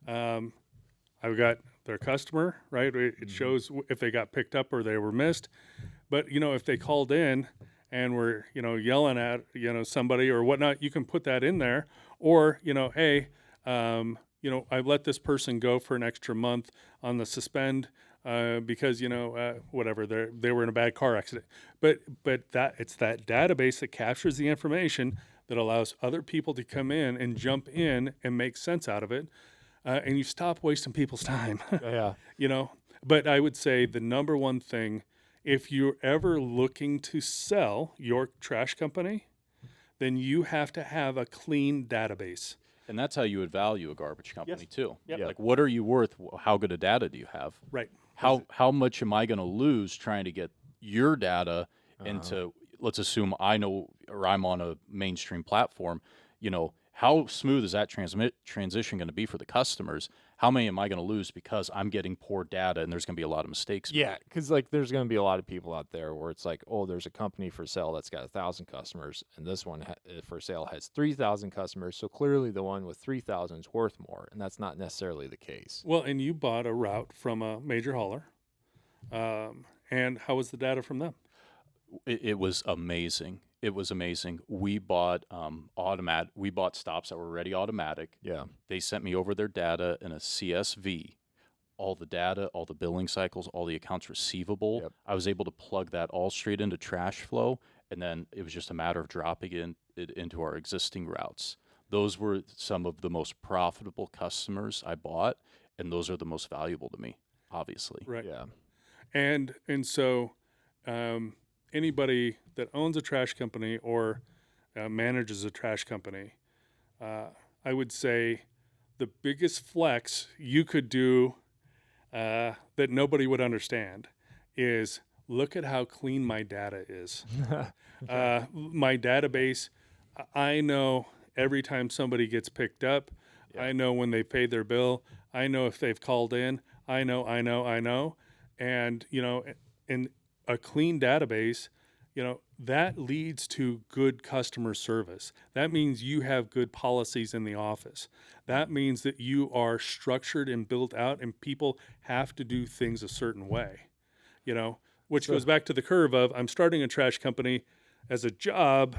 I've got their customer, right? It shows if they got picked up or they were missed. But, if they called in and were, yelling at, somebody or whatnot, you can put that in there. Or, hey, I let this person go for an extra month on the suspend because whatever they were in a bad car accident. But that it's that database that captures the information that allows other people to come in and jump in and make sense out of it, and you stop wasting people's time. Yeah. But I would say the number one thing, if you're ever looking to sell your trash company, then you have to have a clean database. And that's how you would value a garbage company Yes. too. Yep. Like, what are you worth? How good a data do you have? Right. How much am I going to lose trying to get your data into, let's assume I know, or I'm on a mainstream platform, how smooth is that transition going to be for the customers? How many am I going to lose because I'm getting poor data and there's going to be a lot of mistakes? Yeah, because there's going to be a lot of people out there where it's like, oh, there's a company for sale that's got 1,000 customers, and this one for sale has 3,000 customers. So clearly, the one with 3,000 is worth more, and that's not necessarily the case. Well, and you bought a route from a major hauler, and how was the data from them? It was amazing. It was amazing. We bought We bought stops that were already automatic. Yeah. They sent me over their data in a CSV, all the data, all the billing cycles, all the accounts receivable. Yep. I was able to plug that all straight into trash flow, and then it was just a matter of dropping it into our existing routes. Those were some of the most profitable customers I bought, and those are the most valuable to me, obviously. Right. Yeah. And so anybody that owns a trash company or manages a trash company, I would say the biggest flex you could do that nobody would understand is look at how clean my data is. My database, I know every time somebody gets picked up. Yeah. I know when they paid their bill. I know if they've called in. I know. And, in a clean database, that leads to good customer service. That means you have good policies in the office. That means that you are structured and built out and people have to do things a certain way, which goes back to the curve of I'm starting a trash company as a job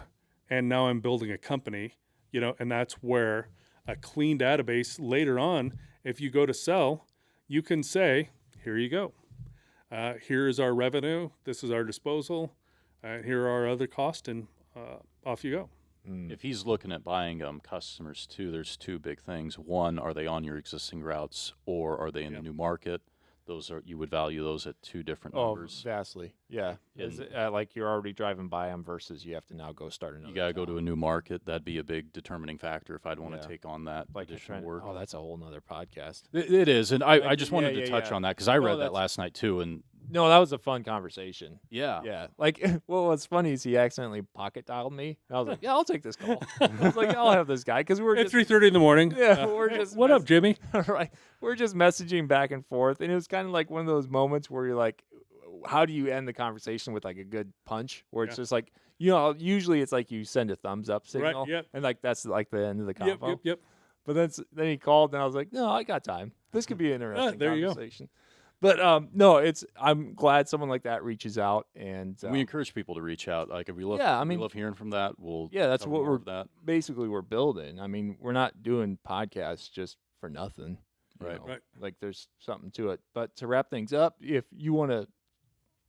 and now I'm building a company, and that's where a clean database later on, if you go to sell, you can say, here you go. Here is our revenue. This is our disposal. Here are our other costs, and off you go. If he's looking at buying customers too, there's two big things. One, are they on your existing routes, or are they in the new market? You would value those at two different numbers. Vastly. Yeah. Is it, like you're already driving by them versus you have to now go start another. You got to go to a new market. That'd be a big determining factor if I'd want to take on that like additional work. Oh, that's a whole nother podcast. It is, and I just wanted to touch on that because I read that that's- last night too, and No, that was a fun conversation. yeah. Yeah. Like, well, what's funny is he accidentally pocket dialed me. I was like, yeah, I'll take this call. I was like, I'll have this guy because we're At just 3:30 in the morning. Yeah, we're just What up, Jimmy? right. We're just messaging back and forth, and it was kind of like one of those moments where you're like, how do you end the conversation with like a good punch? Where it's just like, usually it's like you send a thumbs up signal, yep. and like that's like the end of the Yep, convo. yep. But then he called, and I was like, no, I got time. This could be an interesting there you go. conversation. But no, I'm glad someone like that reaches out, and We encourage people to reach out. Like if we love, we love hearing from that. that's cover what more we're of that. basically we're building. I mean, we're not doing podcasts just for nothing. you Right. know, Right. Like there's something to it. But to wrap things up, if you want to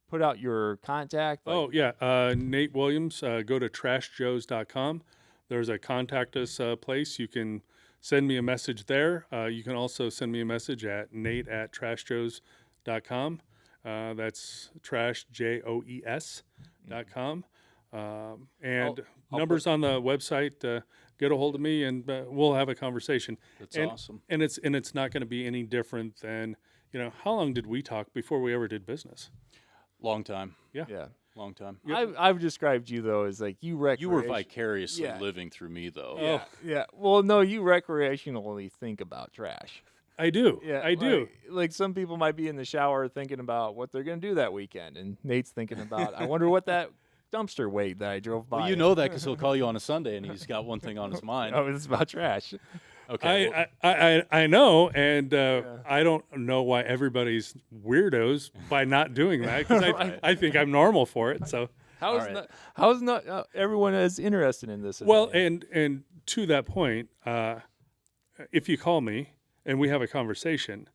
put out your contact, Oh, yeah. Nate Williams, go to trashjoes.com. There's a contact us place. You can send me a message there. You can also send me a message at nate@trashjoes.com. That's trashjoes.com. And I'll numbers on the website. Get a hold of me, and we'll have a conversation. That's and, awesome. And it's not going to be any different than, how long did we talk before we ever did business? Long time. yeah. Long time. I've described you though as like you You were vicariously Yeah. living through me, though. Yeah, yeah. Well, no, you recreationally think about trash. I do. Yeah, I do. Like some people might be in the shower thinking about what they're gonna do that weekend, and Nate's thinking about, I wonder what that dumpster weighed that I drove by. Well, you know that because he'll call you on a Sunday and he's got one thing on his mind. Oh, it's about trash. Okay. I know, and I don't know why everybody's weirdos by not doing that, because I think I'm normal for it. So How's not everyone is interested in this? well, and to that point, if you call me and we have a conversation,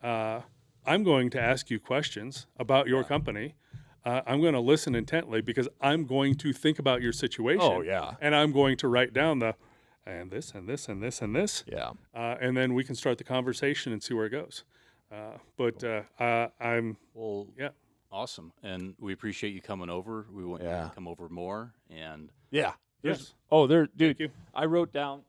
I'm going to ask you questions about your company. I'm going to listen intently because I'm going to think about your situation. Oh, yeah. And I'm going to write down and this and this and this and this. Yeah. And then we can start the conversation and see where it goes. I'm Awesome. And we appreciate you coming over. We want you to come over more. And Yeah. yes. Oh, dude. Thank you. I wrote down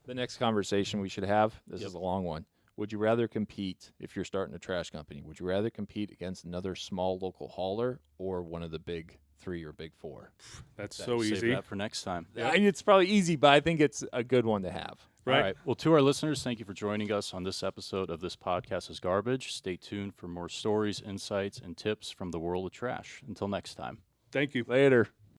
the next conversation we should have. This is a long one. Would you rather compete, if you're starting a trash company, would you rather compete against another small local hauler or one of the big 3 or big 4? That's so save easy. that for next time. I mean, it's probably easy, but I think it's a good one to have. Right. All right. Well, to our listeners, thank you for joining us on this episode of This Podcast is Garbage. Stay tuned for more stories, insights, and tips from the world of trash. Until next time. Thank you. Later.